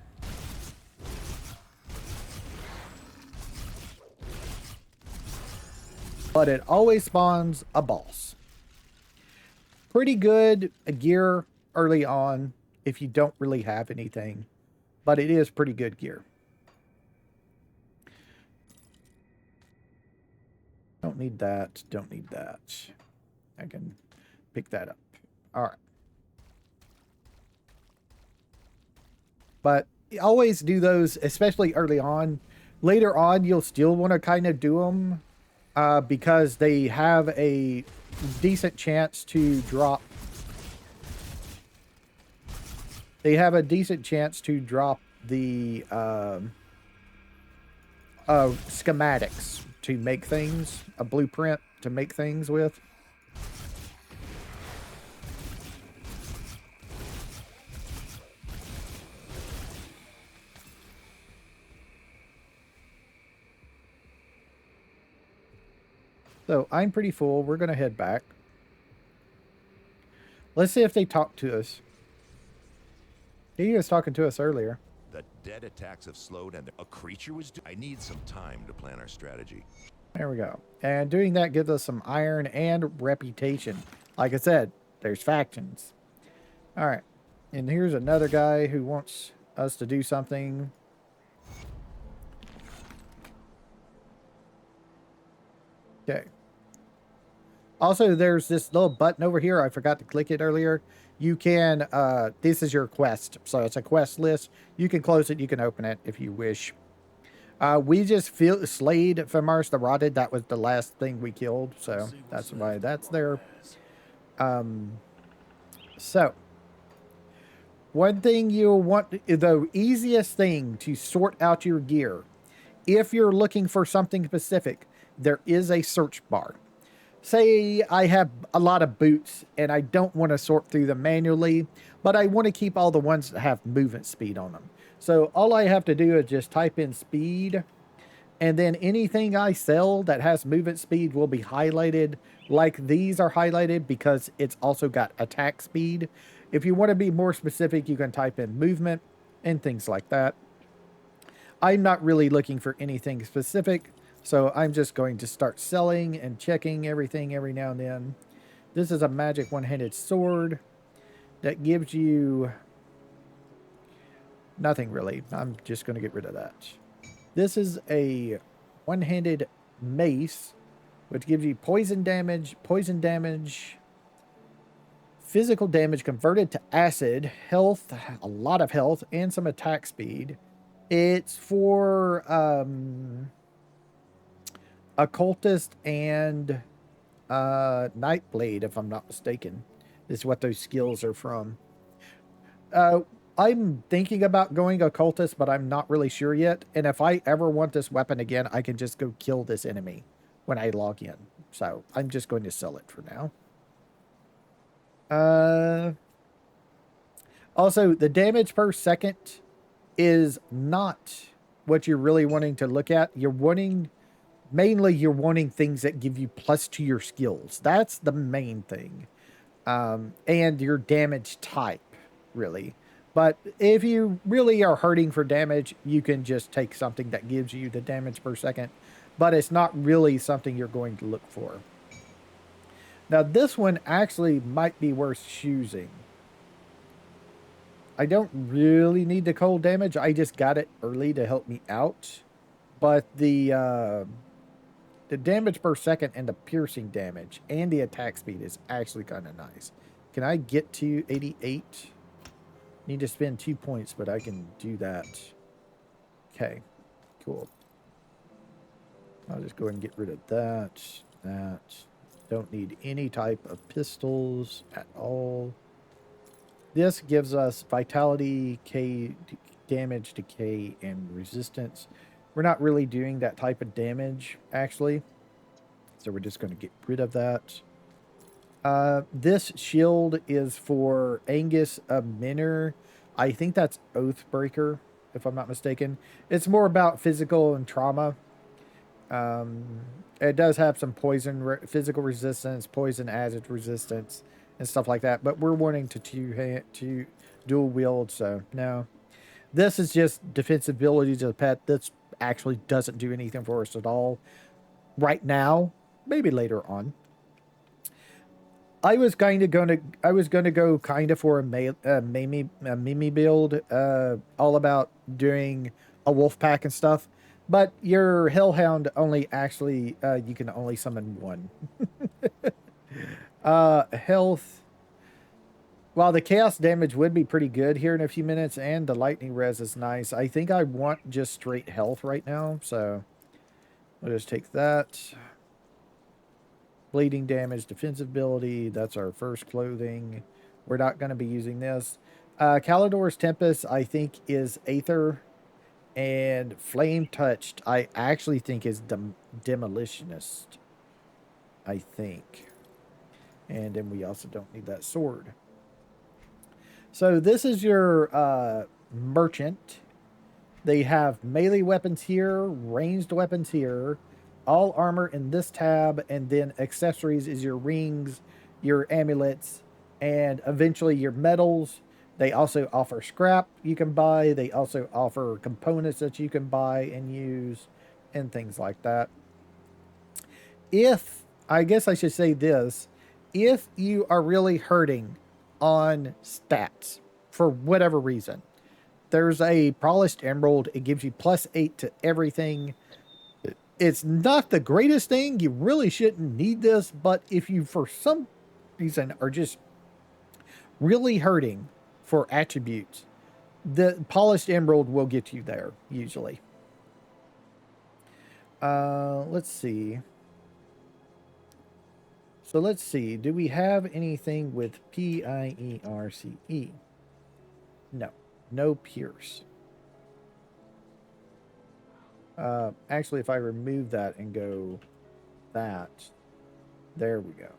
But it always spawns a boss. Pretty good gear early on if you don't really have anything. But it is pretty good gear. Don't need that. Don't need that. I can pick that up. All right. But always do those, especially early on. Later on, you'll still want to kind of do them because they have a decent chance to drop. They have a decent chance to drop the schematics to make things, a blueprint to make things with. So I'm pretty full. We're going to head back. Let's see if they talk to us. He was talking to us earlier. The dead attacks have slowed and a creature was... I need some time to plan our strategy. There we go. And doing that gives us some iron and reputation. Like I said, there's factions. All right. And here's another guy who wants us to do something. Okay. Also, there's this little button over here. I forgot to click it earlier. You can, this is your quest. So it's a quest list. You can close it. You can open it if you wish. We just slayed Femars the Rotted. That was the last thing we killed. So that's why that's there. So one thing you'll want, the easiest thing to sort out your gear, if you're looking for something specific, there is a search bar. Say I have a lot of boots and I don't want to sort through them manually, but I want to keep all the ones that have movement speed on them. So all I have to do is just type in speed, and then anything I sell that has movement speed will be highlighted like these are highlighted because it's also got attack speed. If you want to be more specific, you can type in movement, and things like that. I'm not really looking for anything specific, so I'm just going to start selling and checking everything every now and then. This is a magic one-handed sword that gives you nothing really. I'm just going to get rid of that. This is a one-handed mace, which gives you poison damage, physical damage converted to acid, health, a lot of health, and some attack speed. It's for occultist and Nightblade, if I'm not mistaken, is what those skills are from. I'm thinking about going occultist, but I'm not really sure yet. And if I ever want this weapon again, I can just go kill this enemy when I log in. So I'm just going to sell it for now. Also, the damage per second is not what you're really wanting to look at. You're wanting things that give you plus to your skills. That's the main thing. And your damage type, really. But if you really are hurting for damage, you can just take something that gives you the damage per second. But it's not really something you're going to look for. Now, this one actually might be worth choosing. I don't really need the cold damage. I just got it early to help me out. But the damage per second and the piercing damage and the attack speed is actually kind of nice. Can I get to 88? Need to spend 2 points, but I can do that. Okay, cool. I'll just go ahead and get rid of that. Don't need any type of pistols at all. This gives us vitality, K, damage, decay, and resistance. We're not really doing that type of damage, actually. So we're just going to get rid of that. This shield is for Angus Minor. I think that's Oathbreaker, if I'm not mistaken. It's more about physical and trauma. It does have some physical resistance, poison acid resistance, and stuff like that. But we're wanting to dual wield, so no. This is just defensibility to the pet. This actually doesn't do anything for us at all right now. Maybe later on. I was going to go kind of for a Mimi build, all about doing a wolf pack and stuff. But your Hellhound only actually you can only summon one. Health. While the chaos damage would be pretty good here in a few minutes, and the lightning res is nice, I think I want just straight health right now. So we'll just take that. Bleeding damage, defensibility, that's our first clothing. We're not going to be using this. Calidor's Tempest, I think, is Aether. And Flame Touched, I actually think is Demolitionist. I think. And then we also don't need that sword. So this is your merchant. They have melee weapons here, ranged weapons here, all armor in this tab, and then accessories is your rings, your amulets, and eventually your medals. They also offer scrap you can buy. They also offer components that you can buy and use, and things like that. I guess I should say this, if you are really hurting on stats for whatever reason, there's a polished emerald. It gives you +8 to everything. It's not the greatest thing. You really shouldn't need this, but if you for some reason are just really hurting for attributes, the polished emerald will get you there usually. Let's see. So let's see. Do we have anything with Pierce? No. No Pierce. Actually, if I remove that and go that, there we go.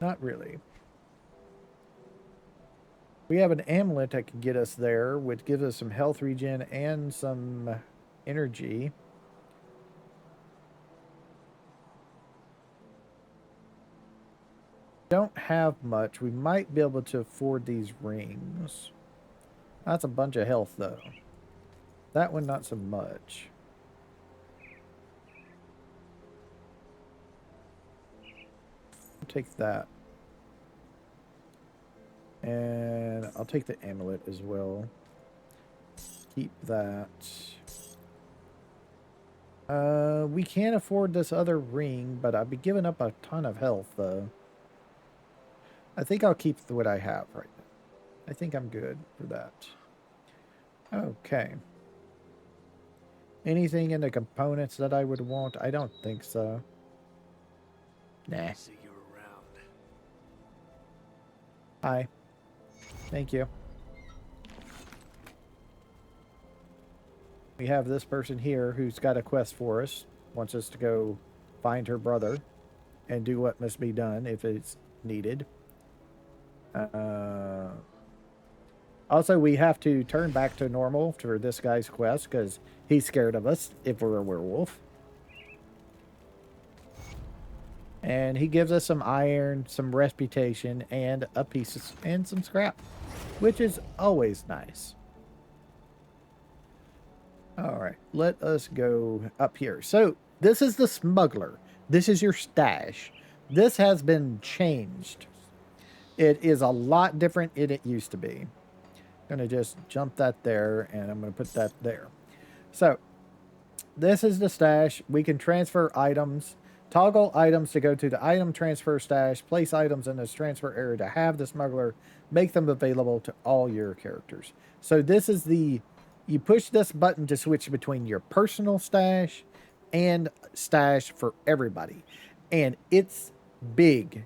Not really. We have an amulet that can get us there, which gives us some health regen and some energy. Don't have much. We might be able to afford these rings. That's a bunch of health, though. That one, not so much. I'll take that. And I'll take the amulet as well. Keep that. We can't afford this other ring, but I'd be giving up a ton of health, though. I think I'll keep what I have right now. I think I'm good for that. Okay. Anything in the components that I would want? I don't think so. Nah. See you around. Hi. Thank you. We have this person here who's got a quest for us. Wants us to go find her brother and do what must be done if it's needed. Also, we have to turn back to normal for this guy's quest because he's scared of us if we're a werewolf. And he gives us some iron, some reputation, and a piece of, and some scrap, which is always nice. All right, let us go up here. So this is the smuggler. This is your stash. This has been changed. It is a lot different than it used to be. I'm going to just jump that there, and I'm going to put that there. So this is the stash. We can transfer items. Toggle items to go to the item transfer stash. Place items in this transfer area to have the smuggler. Make them available to all your characters. So this is the... You push this button to switch between your personal stash and stash for everybody. And it's big.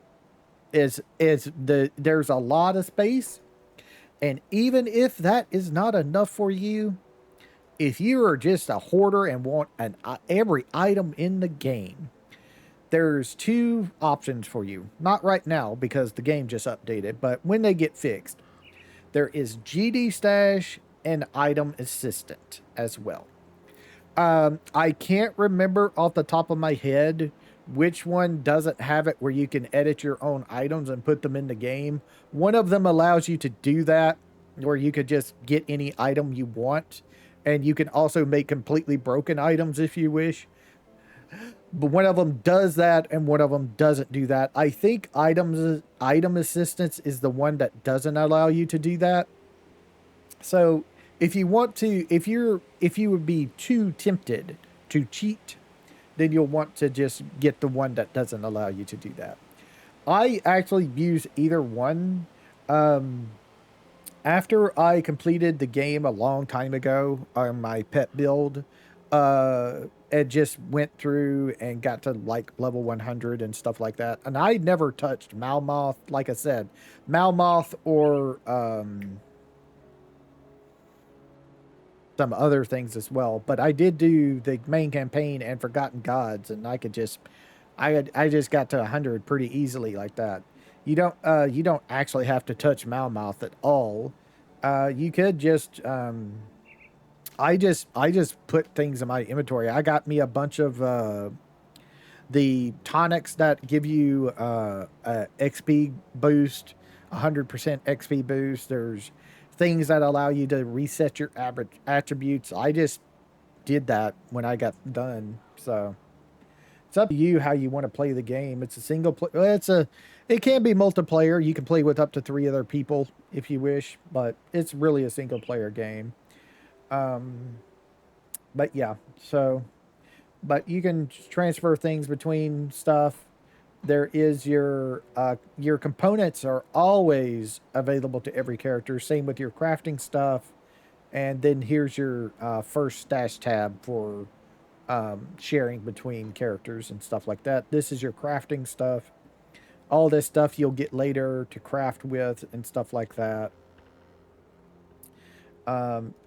There's a lot of space. And even if that is not enough for you, if you are just a hoarder and want every item in the game, there's two options for you. Not right now because the game just updated, but when they get fixed, there is GD Stash and Item Assistant as well. I can't remember off the top of my head which one doesn't have it where you can edit your own items and put them in the game. One of them allows you to do that, where you could just get any item you want, and you can also make completely broken items if you wish. But one of them does that, and one of them doesn't do that. I think Item Assistance is the one that doesn't allow you to do that. So if you want to, if you would be too tempted to cheat, then you'll want to just get the one that doesn't allow you to do that. I actually use either one. After I completed the game a long time ago on my pet build, it just went through and got to like level 100 and stuff like that. And I never touched Malmoth, like I said, Malmoth or some other things as well. But I did do the main campaign and Forgotten Gods, and I just got to 100 pretty easily like that. You don't actually have to touch Malmoth at all. You could just I just put things in my inventory. I got me a bunch of the tonics that give you XP boost, 100% XP boost. There's things that allow you to reset your attributes. I just did that when I got done. So it's up to you how you want to play the game. It's a single play. It can be multiplayer. You can play with up to 3 other people if you wish, but it's really a single player game. But yeah, so, but you can transfer things between stuff. There is your components are always available to every character. Same with your crafting stuff. And then here's your first stash tab for sharing between characters and stuff like that. This is your crafting stuff. All this stuff you'll get later to craft with and stuff like that.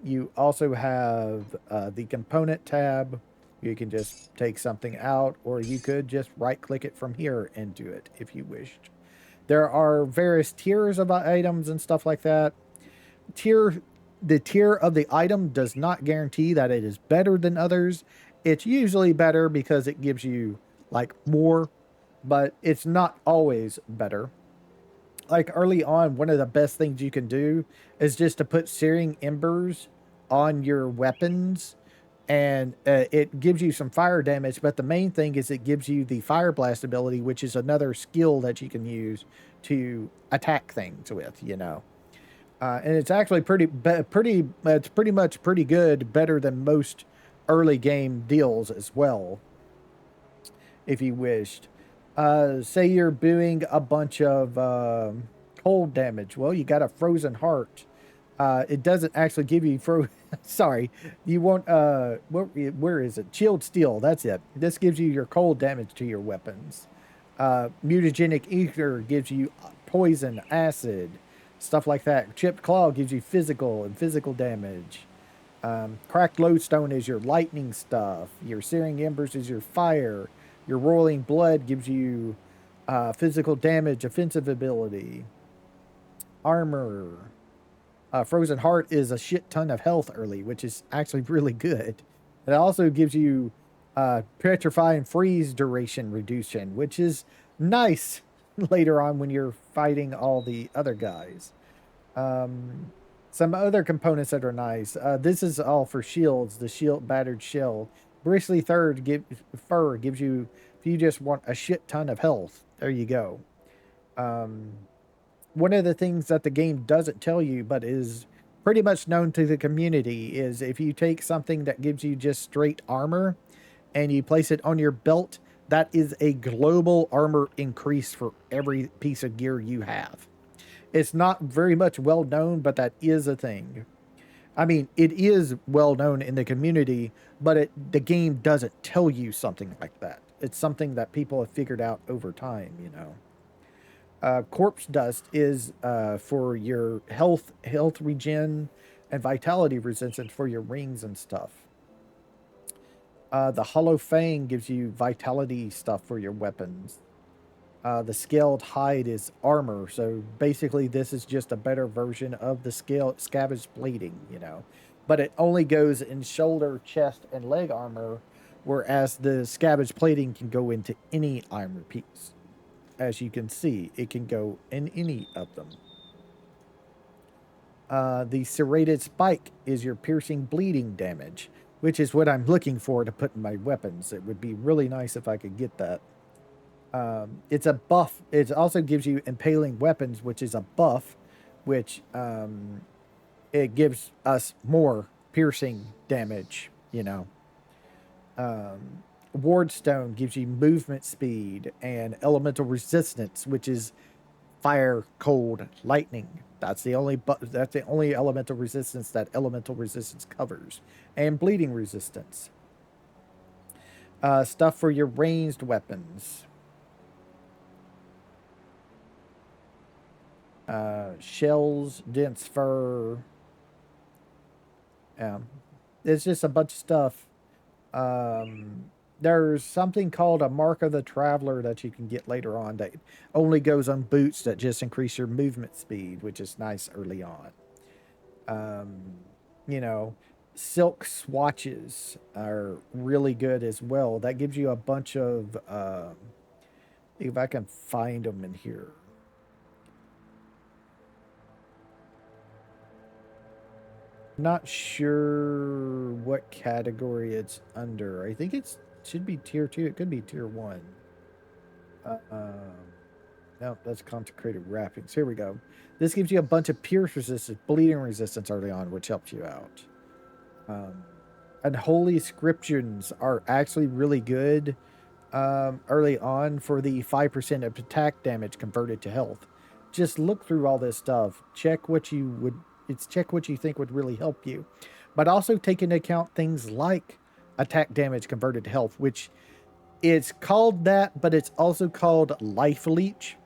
You also have the component tab. You can just take something out, or you could just right click it from here and do it if you wished. There are various tiers of items and stuff like that. The tier of the item does not guarantee that it is better than others. It's usually better because it gives you like more, but it's not always better. Like early on, one of the best things you can do is just to put searing embers on your weapons, and it gives you some fire damage. But the main thing is it gives you the fire blast ability, which is another skill that you can use to attack things with. And it's actually it's pretty much pretty good, better than most early game deals as well, if you wished. Say you're doing a bunch of cold damage. Well, you got a frozen heart. It doesn't actually give you sorry, you want where is it? Chilled steel. That's it. This gives you your cold damage to your weapons. Mutagenic ether gives you poison, acid, stuff like that. Chipped claw gives you physical damage. Cracked lodestone is your lightning stuff. Your searing embers is your fire. Your roiling blood gives you physical damage, offensive ability, armor. Frozen heart is a shit ton of health early, which is actually really good. It also gives you petrify and freeze duration reduction, which is nice later on when you're fighting all the other guys. Some other components that are nice. This is all for shields. The shield battered shell. Bristly fur gives you, if you just want a shit ton of health, there you go. One of the things that the game doesn't tell you, but is pretty much known to the community, is if you take something that gives you just straight armor and you place it on your belt, that is a global armor increase for every piece of gear you have. It's not very much well known, but that is a thing. I mean, it is well known in the community, but the game doesn't tell you something like that. It's something that people have figured out over time. Corpse dust is for your health regen and vitality resistance for your rings and stuff. The hollow fang gives you vitality stuff for your weapons. The scaled hide is armor, so basically this is just a better version of the scavenged plating, But it only goes in shoulder, chest, and leg armor, whereas the scavenged plating can go into any armor piece. As you can see, it can go in any of them. The serrated spike is your piercing bleeding damage, which is what I'm looking for to put in my weapons. It would be really nice if I could get that. It's a buff. It also gives you impaling weapons, which is a buff, which it gives us more piercing damage, Wardstone gives you movement speed and elemental resistance, which is fire, cold, lightning. That's the only elemental resistance that elemental resistance covers, and bleeding resistance. Stuff for your ranged weapons. Shells, dense fur. It's just a bunch of stuff. There's something called a Mark of the Traveler that you can get later on that only goes on boots that just increase your movement speed, which is nice early on. Silk swatches are really good as well. That gives you a bunch of, if I can find them in here. Not sure what category it's under. I think it should be tier 2. It could be tier 1. No, that's consecrated wrappings. Here we go. This gives you a bunch of pierce resistance, bleeding resistance early on, which helps you out. Unholy inscriptions are actually really good early on for the 5% of attack damage converted to health. Just look through all this stuff. Check what you think would really help you. But also take into account things like attack damage converted to health, which it's called that, but it's also called life leech.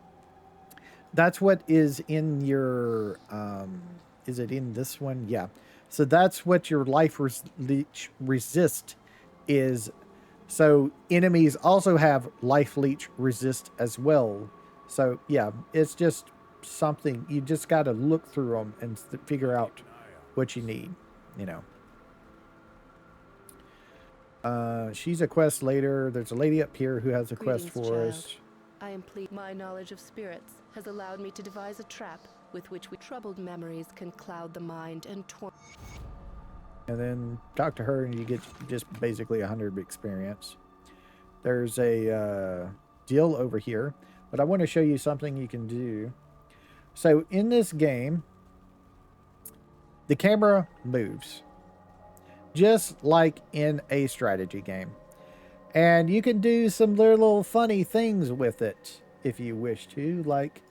That's what is in your, is it in this one? Yeah. So that's what your life leech resist is. So enemies also have life leech resist as well. So yeah, it's just something you just got to look through them and figure out what you need. You know. She's a quest later. There's a lady up here who has a quest Greetings, for child. us. I am pleased. My knowledge of spirits has allowed me to devise a trap with which troubled memories can cloud the mind and torment. And then talk to her, and you get just basically 100 experience. There's a deal over here, but I want to show you something you can do. So in this game, the camera moves, just like in a strategy game. And you can do some little funny things with it if you wish to, like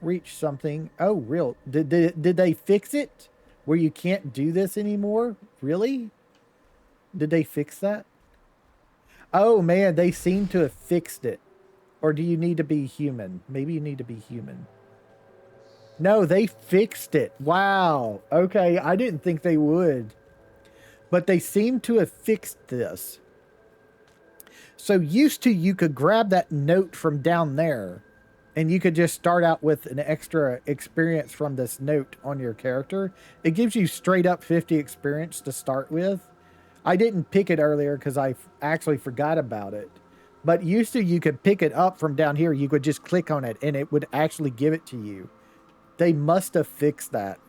reach something. Oh, real? Did they fix it where you can't do this anymore? Really? Did they fix that? Oh man, they seem to have fixed it. Or do you need to be human? Maybe you need to be human. No, they fixed it. Wow. Okay, I didn't think they would. But they seem to have fixed this. So used to, you could grab that note from down there and you could just start out with an extra experience from this note on your character. It gives you straight up 50 experience to start with. I didn't pick it earlier because I actually forgot about it. But used to, you could pick it up from down here. You could just click on it and it would actually give it to you. They must have fixed that.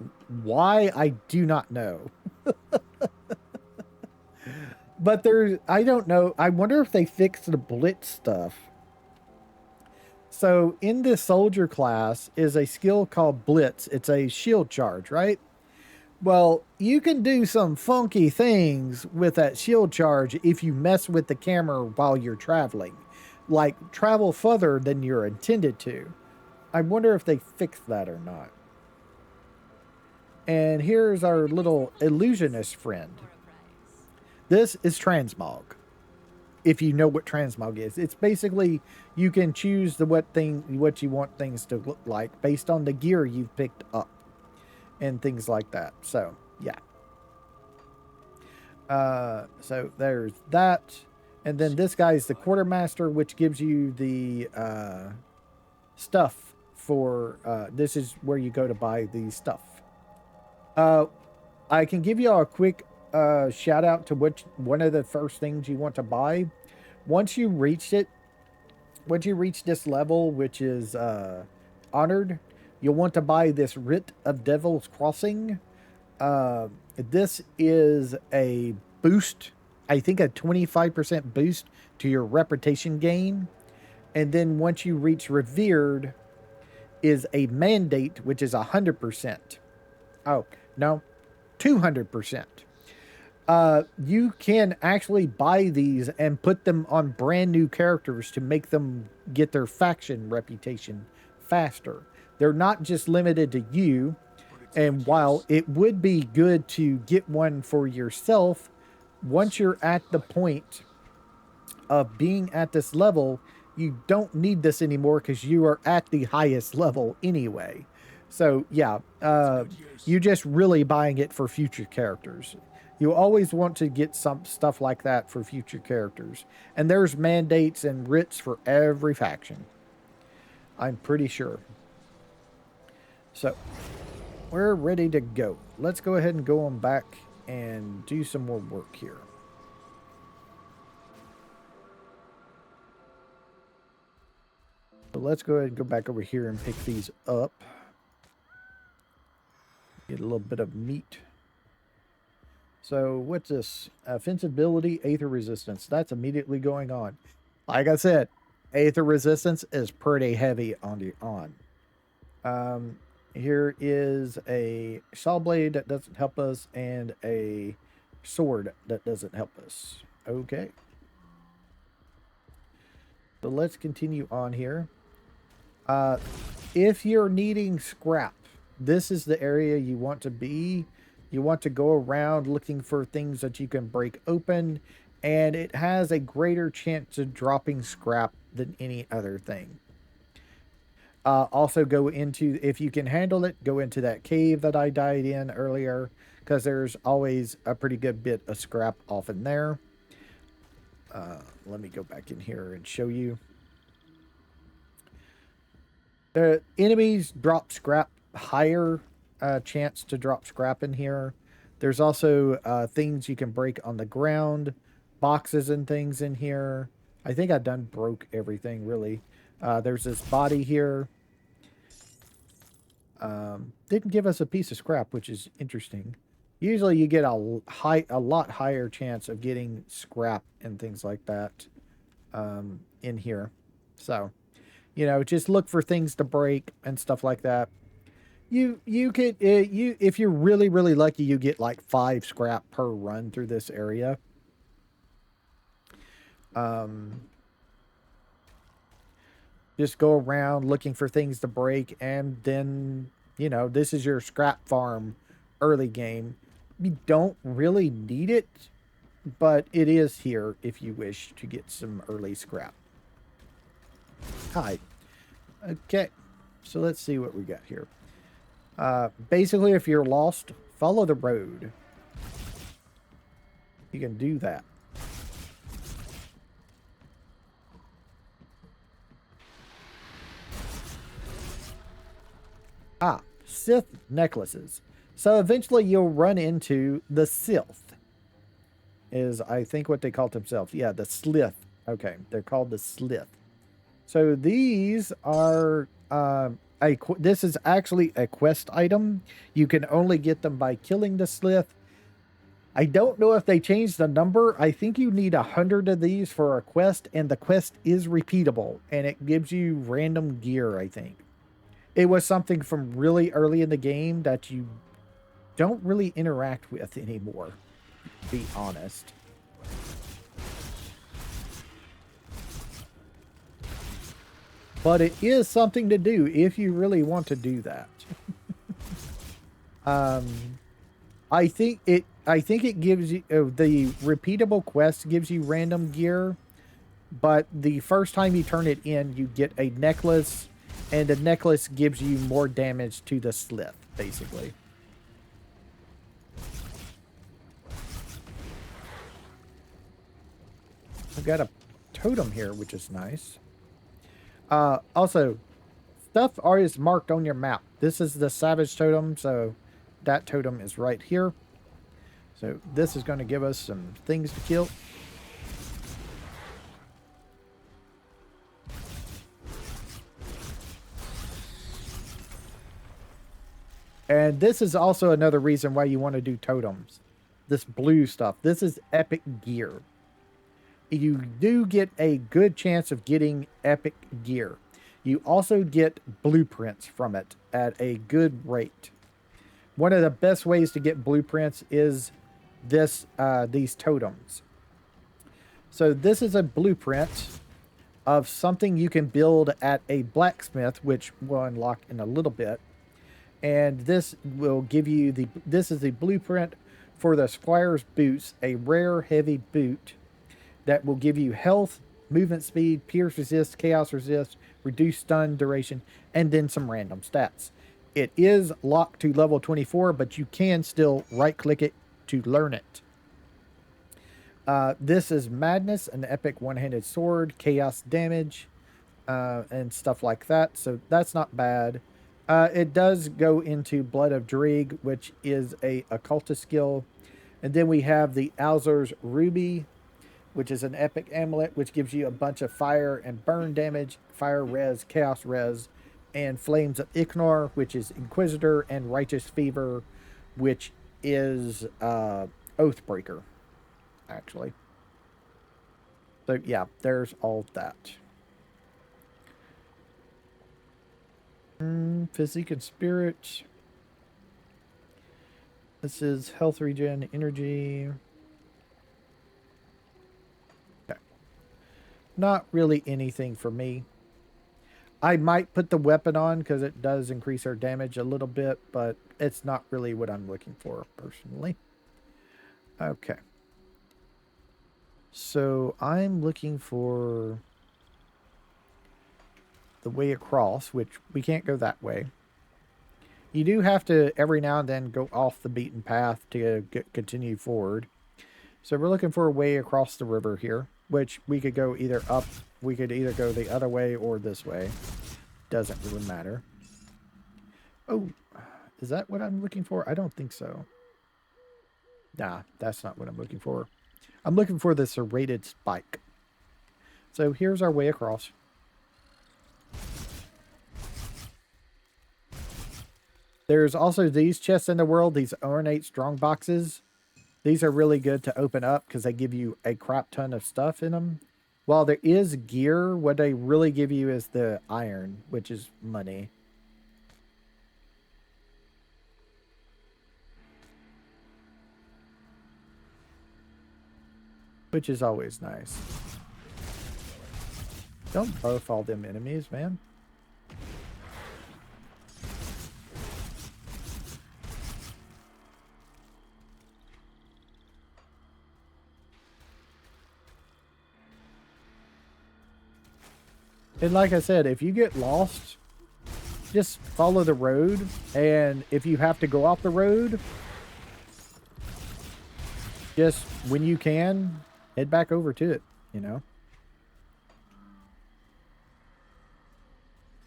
Why? I do not know. But there's, I don't know. I wonder if they fixed the blitz stuff. So in this soldier class is a skill called blitz. It's a shield charge, right? Well, you can do some funky things with that shield charge if you mess with the camera while you're traveling. Like travel further than you're intended to. I wonder if they fixed that or not. And here's our little illusionist friend. This is transmog. If you know what transmog is, it's basically you can choose what you want things to look like based on the gear you've picked up and things like that. So yeah. So there's that, and then this guy's the quartermaster, which gives you the stuff for. This is where you go to buy the stuff. I can give you a quick shout out to which one of the first things you want to buy. Once you reach this level, which is honored, you'll want to buy this Writ of Devil's Crossing. This is a boost, I think a 25% boost to your reputation gain. And then once you reach Revered, is a mandate, which is 100%. Oh, no, 200%. You can actually buy these and put them on brand new characters to make them get their faction reputation faster. They're not just limited to you. And while it would be good to get one for yourself, once you're at the point of being at this level, you don't need this anymore because you are at the highest level anyway. So yeah, you're just really buying it for future characters. You always want to get some stuff like that for future characters. And there's mandates and writs for every faction. I'm pretty sure. So, we're ready to go. Let's go ahead and go on back and do some more work here. So let's go ahead and go back over here and pick these up. Get a little bit of meat. So what's this? Offensive ability, Aether Resistance. That's immediately going on. Like I said, Aether Resistance is pretty heavy on the on. Here is a saw blade that doesn't help us and a sword that doesn't help us. Okay. So let's continue on here. If you're needing scrap, this is the area you want to be. You want to go around looking for things that you can break open, and it has a greater chance of dropping scrap than any other thing. Also go into, if you can handle it, go into that cave that I died in earlier, because there's always a pretty good bit of scrap off in there. Let me go back in here and show you. The enemies drop scrap higher chance to drop scrap in here. There's also things you can break on the ground, boxes and things in here. I think I done broke everything really. There's this body here. Didn't give us a piece of scrap, which is interesting. Usually you get a lot higher chance of getting scrap and things like that in here. So, you know, just look for things to break and stuff like that. You could you if you're really lucky, you get like 5 scrap per run through this area. Um, just go around looking for things to break, and then you know this is your scrap farm early game. You don't really need it, but it is here if you wish to get some early scrap. Hi. Okay, so let's see what we got here. Basically, if you're lost, follow the road. You can do that. Sith necklaces. So eventually you'll run into the Sith. Is, I think, what they called themselves. Yeah, the Slith. Okay, they're called the Slith. So these are... this is actually a quest item. You can only get them by killing the Slith. I don't know if they changed the number. I think you need 100 of these for a quest, and the quest is repeatable, and it gives you random gear, I think. It was something from really early in the game that you don't really interact with anymore, to be honest. But it is something to do if you really want to do that. I think it gives you the repeatable quest gives you random gear, but the first time you turn it in, you get a necklace, and the necklace gives you more damage to the Slith, basically. I've got a totem here, which is nice. Also, stuff is marked on your map. This is the Savage Totem, so that totem is right here. So this is going to give us some things to kill. And this is also another reason why you want to do totems. This blue stuff. This is epic gear. You do get a good chance of getting epic gear. You also get blueprints from it at a good rate. One of the best ways to get blueprints is these totems. So this is a blueprint of something you can build at a blacksmith, which we'll unlock in a little bit. And this will give you this is the blueprint for the Squire's Boots, a rare heavy boot that will give you health, movement speed, pierce resist, chaos resist, reduced stun duration, and then some random stats. It is locked to level 24, but you can still right-click it to learn it. This is Madness, an epic one-handed sword, chaos damage, and stuff like that. So that's not bad. It does go into Blood of Drig, which is a occultist skill. And then we have the Alzur's Ruby, which is an epic amulet, which gives you a bunch of fire and burn damage, fire res, chaos res, and Flames of Ignor, which is Inquisitor, and Righteous Fever, which is Oathbreaker, actually. So yeah, there's all that. Physique and spirit. This is health regen, energy. Okay. Not really anything for me. I might put the weapon on because it does increase our damage a little bit, but it's not really what I'm looking for personally. Okay. So I'm looking for the way across, which we can't go that way. You do have to every now and then go off the beaten path to continue forward. So we're looking for a way across the river here, which we could go either up, we could either go the other way or this way. doesn't really matter. Oh, is that what I'm looking for? I don't think so. Nah, that's not what I'm looking for. I'm looking for the serrated spike. So here's our way across. There's also these chests in the world, these ornate strong boxes. These are really good to open up because they give you a crap ton of stuff in them. While there is gear, what they really give you is the iron, which is money. Which is always nice. Don't buff all them enemies, man. And like I said, if you get lost, just follow the road. And if you have to go off the road, just when you can, head back over to it, you know?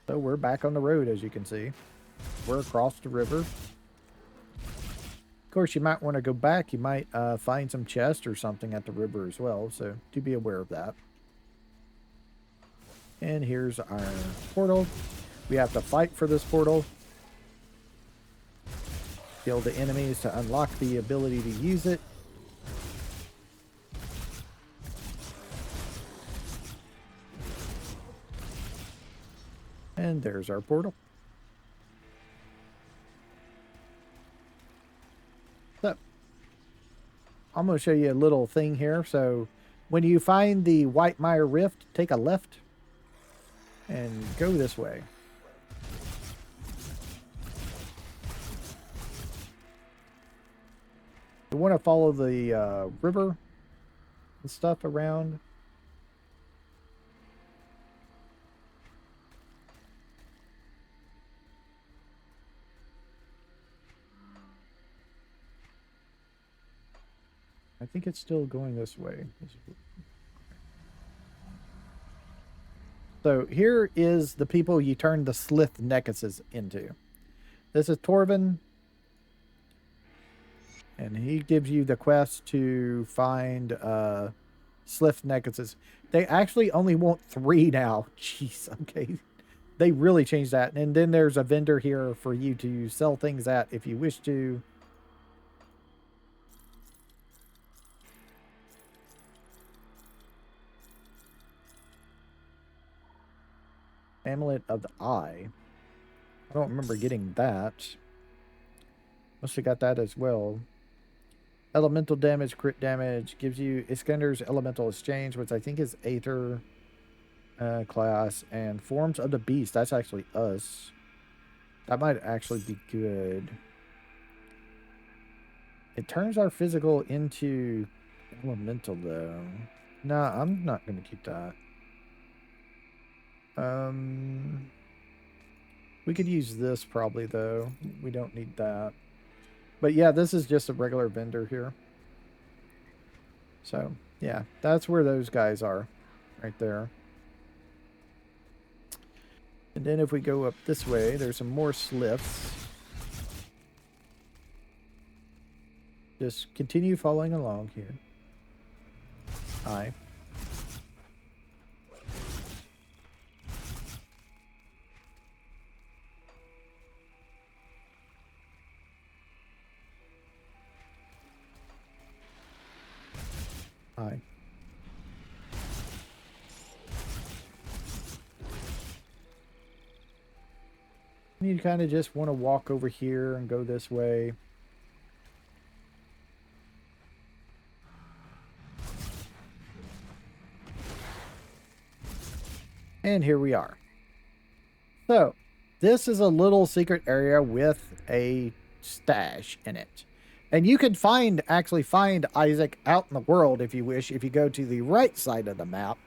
So we're back on the road, as you can see. We're across the river. Of course, you might want to go back. You might find some chest or something at the river as well. So do be aware of that. And here's our portal. We have to fight for this portal. Kill the enemies to unlock the ability to use it. And there's our portal. So, I'm going to show you a little thing here. So, when you find the White Mire Rift, take a left and go this way. You want to follow the river and stuff around. I think it's still going this way. So here is the people you turn the Slith necklaces into. This is Torvin. And he gives you the quest to find Slith necklaces. They actually only want 3 now. Jeez, okay. They really changed that. And then there's a vendor here for you to sell things at if you wish to. Amulet of the Eye. I don't remember getting that. Must have got that as well. Elemental damage, crit damage, gives you Iskander's Elemental Exchange, which I think is Aether class, and Forms of the Beast. That's actually us. That might actually be good. It turns our physical into elemental, though. Nah, I'm not going to keep that. We could use this probably, though. We don't need that. But yeah, this is just a regular vendor here. So, yeah, that's where those guys are. Right there. And then if we go up this way, there's some more sliths. Just continue following along here. Hi. Hi. You kind of just want to walk over here and go this way. And here we are. So, this is a little secret area with a stash in it. And you can actually find Isaac out in the world if you wish. If you go to the right side of the map,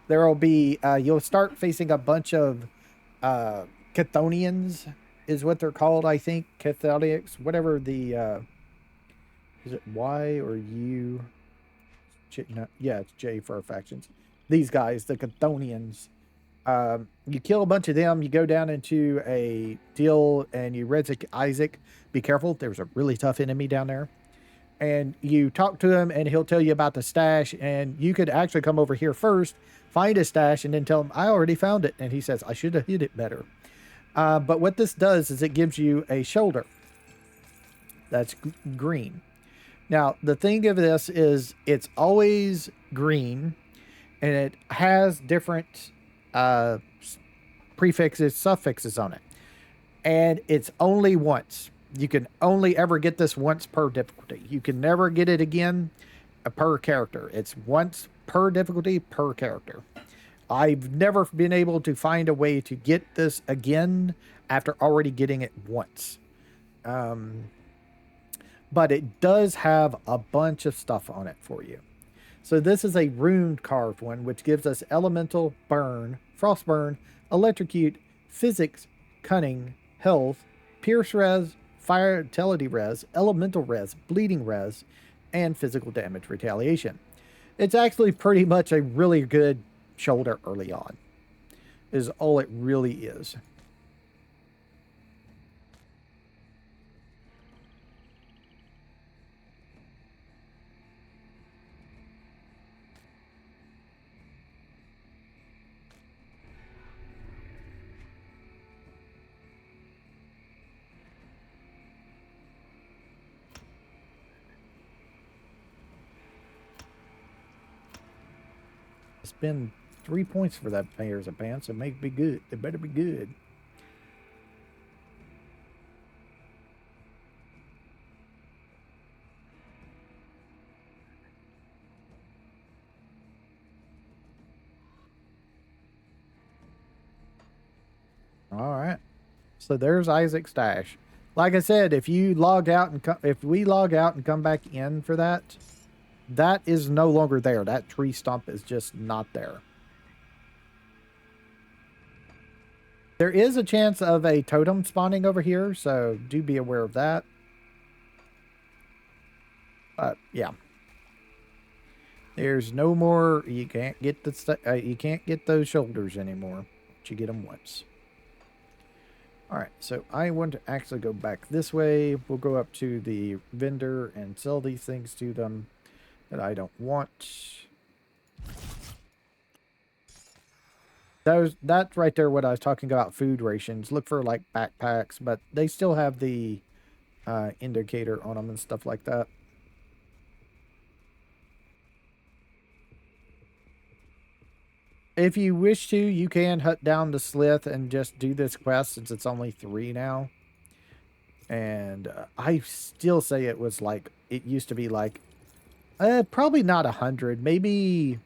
there will be, you'll start facing a bunch of Chthonians, is what they're called, I think. Chthonics, whatever the, is it Y or U? No, yeah, it's J for our factions. These guys, the Chthonians. You kill a bunch of them. You go down into a deal and you resurrect Isaac. Be careful. There's a really tough enemy down there. And you talk to him and he'll tell you about the stash. And you could actually come over here first, find a stash, and then tell him, I already found it. And he says, I should have hid it better. But what this does is it gives you a shoulder that's green. Now, the thing of this is it's always green and it has different prefixes, suffixes on it. And it's only once. You can only ever get this once per difficulty. You can never get it again per character. It's once per difficulty per character. I've never been able to find a way to get this again after already getting it once. But it does have a bunch of stuff on it for you. So this is a rune carved one, which gives us elemental, burn, frostburn, electrocute, physics, cunning, health, pierce res, fire vitality res, elemental res, bleeding res, and physical damage retaliation. It's actually pretty much a really good shoulder early on, is all it really is. Spend 3 points for that pairs of pants. It may be good. They better be good. All right. So there's Isaac's stash. Like I said, if you log out and if we log out and come back in for that, that is no longer there. That tree stump is just not there. There is a chance of a totem spawning over here, so do be aware of that. But yeah, there's no more. You can't get you can't get those shoulders anymore. But you get them once. All right, so I want to actually go back this way. We'll go up to the vendor and sell these things to them that I don't want. That's right there what I was talking about, food rations. Look for like backpacks, but they still have the indicator on them and stuff like that. If you wish to, you can hunt down the Slith and just do this quest since it's only 3 now. And I still say it was like, it used to be like, probably not 100, maybe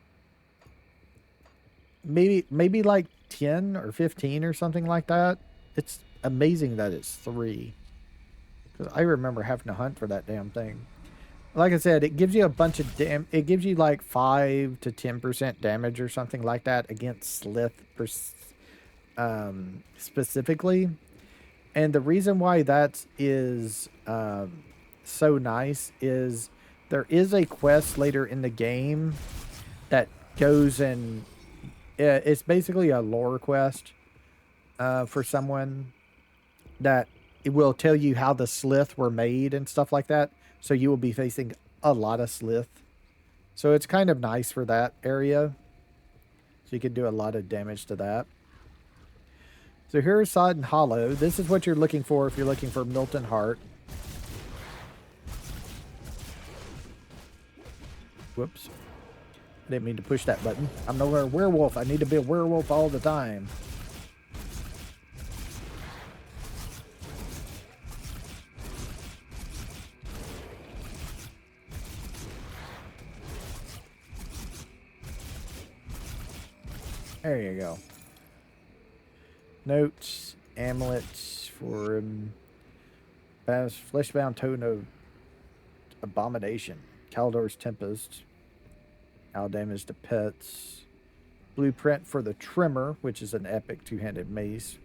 like 10 or 15 or something like that. It's amazing that it's 3. Because I remember having to hunt for that damn thing. Like I said, it gives you a bunch of it gives you like 5 to 10% damage or something like that against Slith specifically. And the reason why that is so nice is there is a quest later in the game that goes and it's basically a lore quest for someone that it will tell you how the Slith were made and stuff like that. So you will be facing a lot of Slith. So it's kind of nice for that area. So you can do a lot of damage to that. So here's Sodden Hollow. This is what you're looking for if you're looking for Milton Heart. Whoops. I didn't mean to push that button. I'm no longer a werewolf. I need to be a werewolf all the time. There you go. Notes, amulets for Fleshbound Totem of Abomination, Caldor's Tempest, how damage to pets, blueprint for the Trimmer, which is an epic two-handed mace,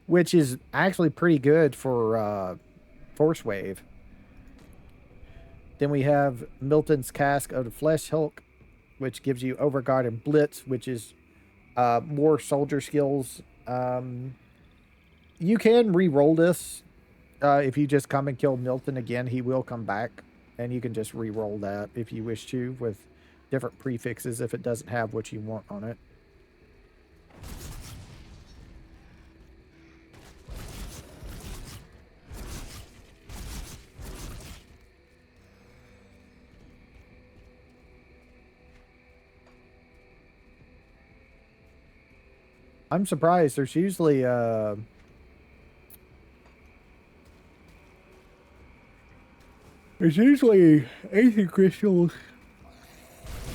which is actually pretty good for Force Wave. Then we have Milton's Cask of the Flesh Hulk, which gives you Overguard and Blitz, which is more soldier skills. You can re-roll this. If you just come and kill Milton again, he will come back, and you can just re-roll that if you wish to with different prefixes if it doesn't have what you want on it. I'm surprised. There's usually aether crystals.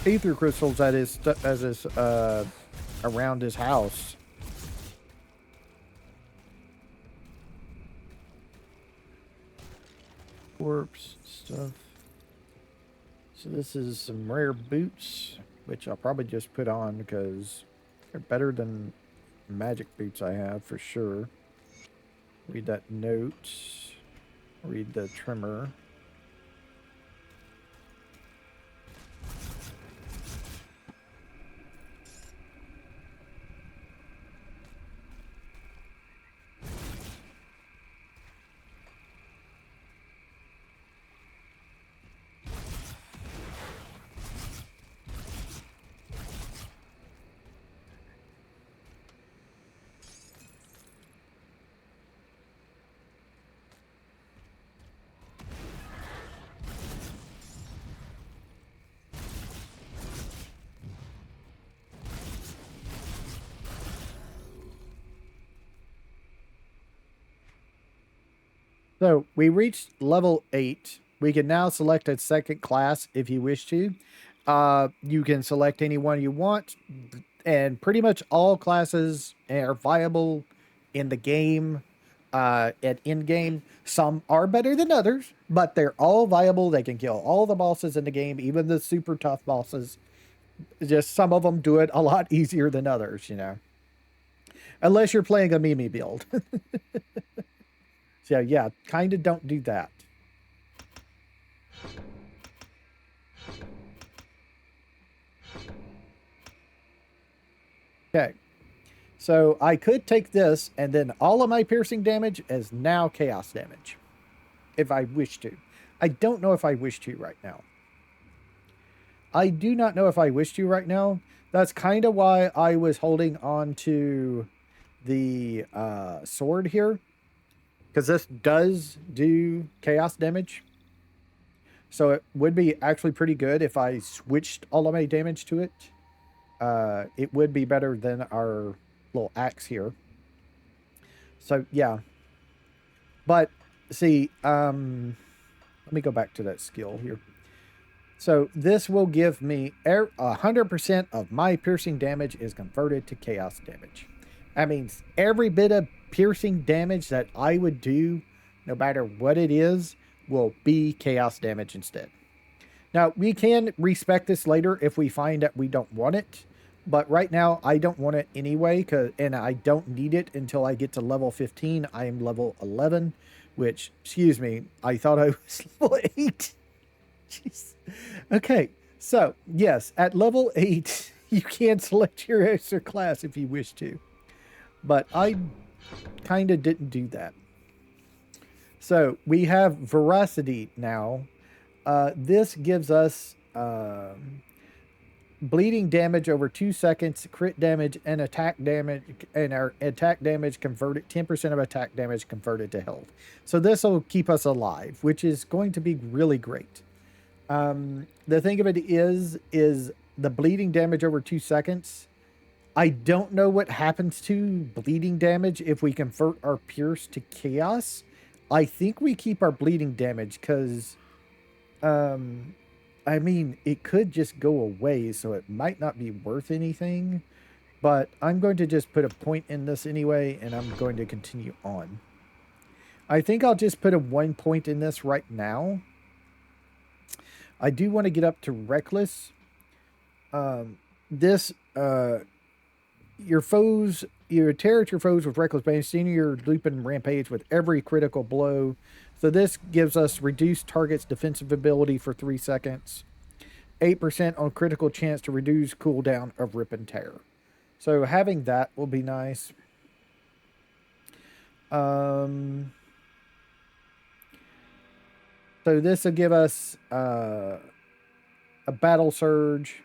Aether crystals that is around his house. Corpse stuff. So this is some rare boots, which I'll probably just put on because they're better than magic boots I have for sure. Read that note. Read the trimmer. So we reached level 8. We can now select a second class if you wish to. You can select any one you want, and pretty much all classes are viable in the game, at in-game. Some are better than others, but they're all viable. They can kill all the bosses in the game, even the super tough bosses. Just some of them do it a lot easier than others, you know. Unless you're playing a Mimi build. So yeah, kind of don't do that. Okay. So I could take this and then all of my piercing damage is now chaos damage. If I wish to. I don't know if I wish to right now. I do not know if I wish to right now. That's kind of why I was holding on to the sword here. Because this does do chaos damage. So it would be actually pretty good if I switched all of my damage to it. It would be better than our little axe here. So, yeah. But, see, let me go back to that skill here. So, this will give me 100% of my piercing damage is converted to chaos damage. That means every bit of piercing damage that I would do, no matter what it is, will be chaos damage instead. Now, we can respec this later if we find that we don't want it. But right now, I don't want it anyway, and I don't need it until I get to level 15. I am level 11, which, excuse me, I thought I was level 8. Jeez. Okay, so, yes, at level 8, you can select your extra class if you wish to. But I kind of didn't do that. So we have veracity now. This gives us bleeding damage over 2 seconds, crit damage, and attack damage, and our attack damage converted 10% of attack damage converted to health. So this will keep us alive, which is going to be really great. The thing of it is the bleeding damage over 2 seconds. I don't know what happens to bleeding damage if we convert our pierce to chaos. I think we keep our bleeding damage because, I mean, it could just go away, so it might not be worth anything. But I'm going to just put a point in this anyway, and I'm going to continue on. I think I'll just put a 1 point in this right now. I do want to get up to Reckless. You tear at your foes with Reckless Bane, continue your looping rampage with every critical blow. So this gives us reduced target's defensive ability for 3 seconds. 8% on critical chance to reduce cooldown of Rip and Tear. So having that will be nice. So this will give us a battle surge.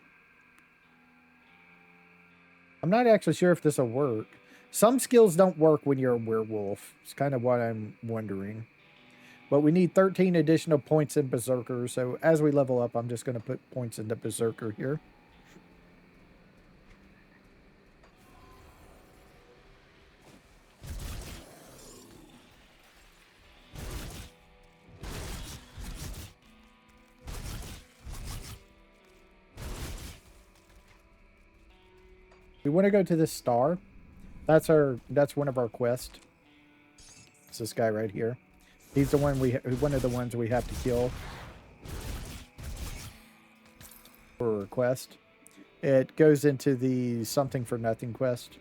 I'm not actually sure if this will work. Some skills don't work when you're a werewolf. It's kind of what I'm wondering. But we need 13 additional points in Berserker. So as we level up, I'm just going to put points into Berserker here. We want to go to this star. That's one of our quests. It's this guy right here. He's the one one of the ones we have to kill for a request. It goes into the something for nothing quest.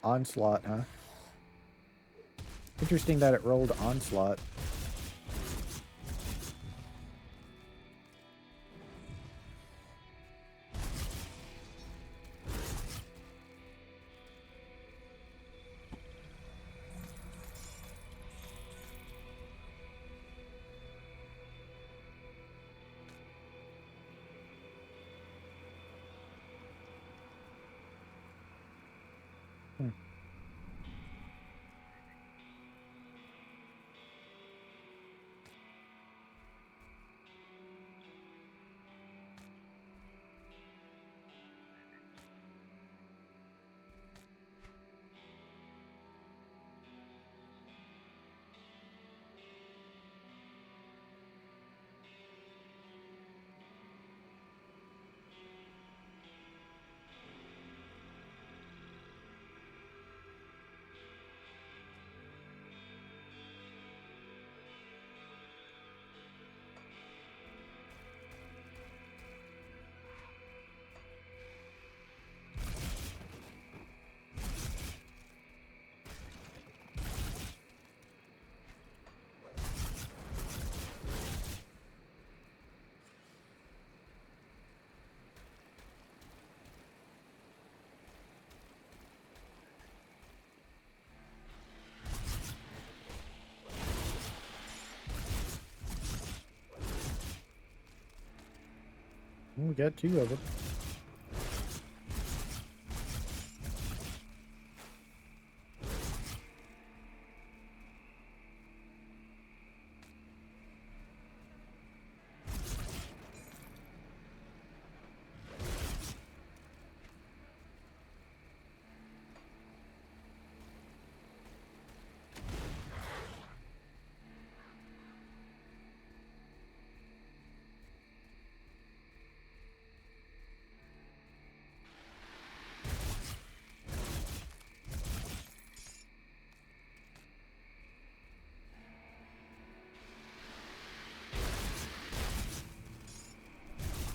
Onslaught, huh? Interesting that it rolled Onslaught. We got two of them.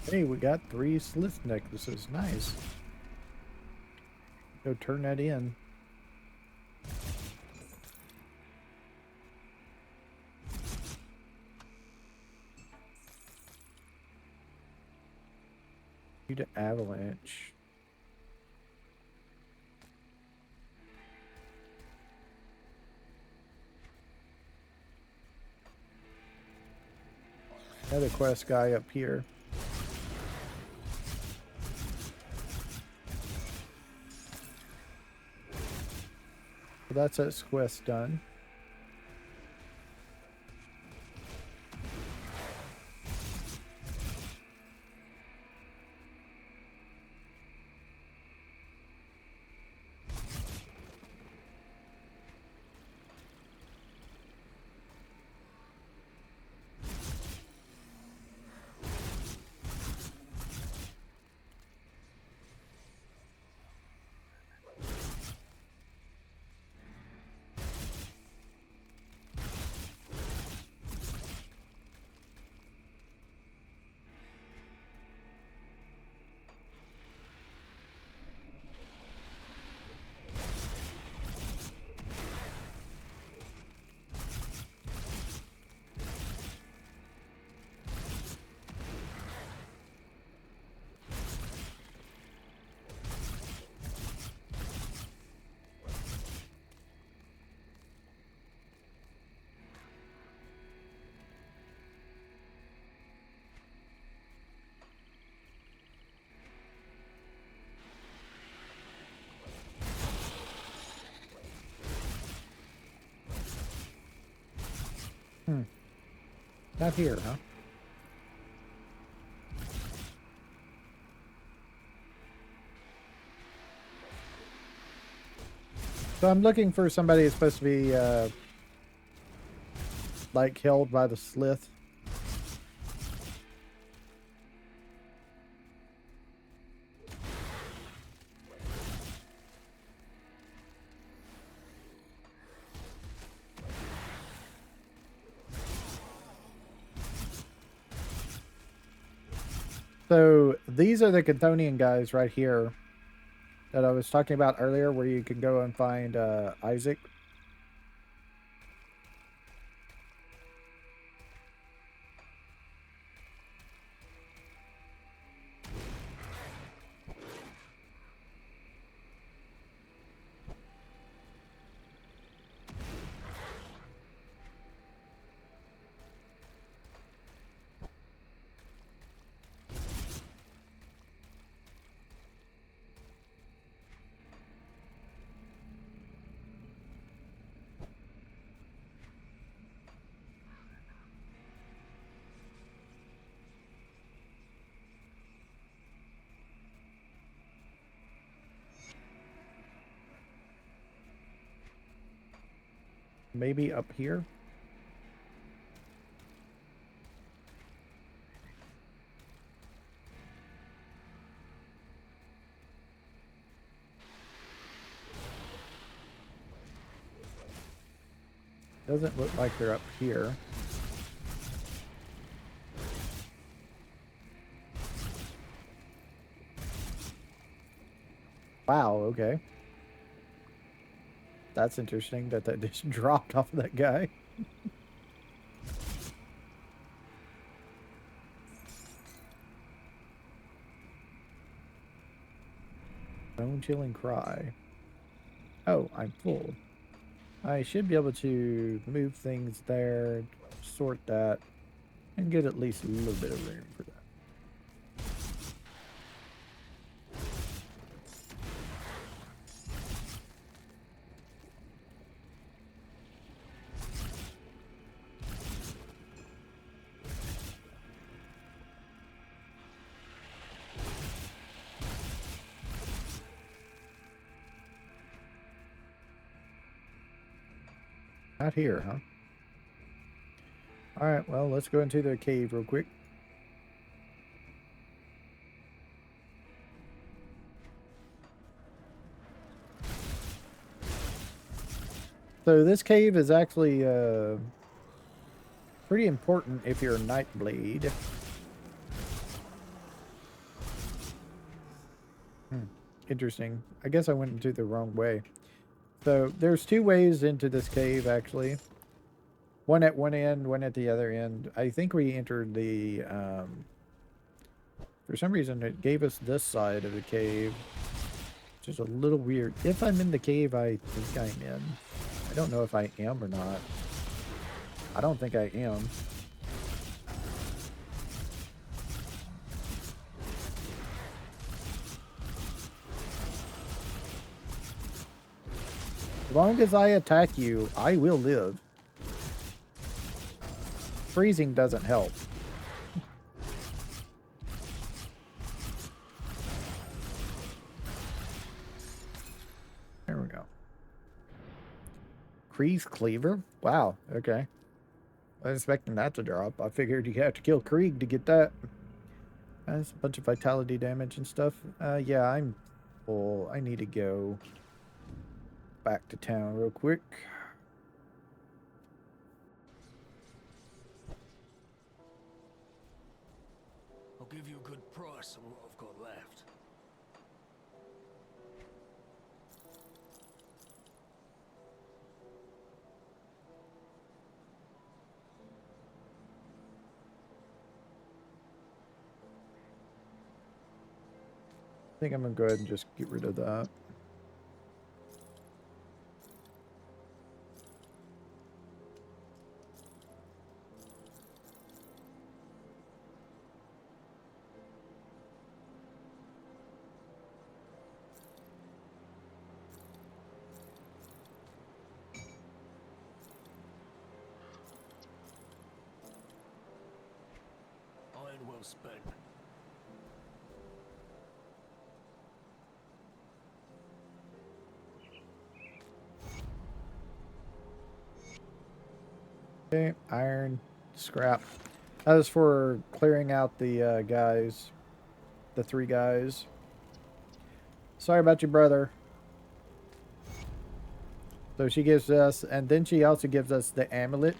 Hey, we got 3 slith necklaces. Nice. Go turn that in. Need an avalanche. Another quest guy up here. So that's its quest done. Hmm. Not here, huh? So I'm looking for somebody who's supposed to be, like, held by the slith. So these are the Chthonian guys right here that I was talking about earlier, where you can go and find Isaac. Maybe up here. Doesn't look like they're up here. Wow, okay. That's interesting that that just dropped off of that guy. Bone chilling cry. Oh, I'm full. I should be able to move things there, sort that, and get at least a little bit of room for that. Not here, huh? Alright, well, let's go into the cave real quick. So this cave is actually pretty important if you're a Nightblade. Interesting. I guess I went into the wrong way. So there's two ways into this cave, actually. One at one end, one at the other end. I think we entered the... for some reason, it gave us this side of the cave. Which is a little weird. If I'm in the cave, I think I'm in. I don't know if I am or not. I don't think I am. As long as I attack you, I will live. Freezing doesn't help. There we go. Kree's Cleaver? Wow, okay. I was expecting that to drop. I figured you have to kill Krieg to get that. That's a bunch of vitality damage and stuff. Yeah, I'm full. I need to go back to town real quick. I'll give you a good price on what I've got left. I think I'm gonna go ahead and just get rid of that. time well spent. Okay, iron, scrap. That was for clearing out the guys. The 3 guys. Sorry about your brother. So she gives us, and then she also gives us the amulet,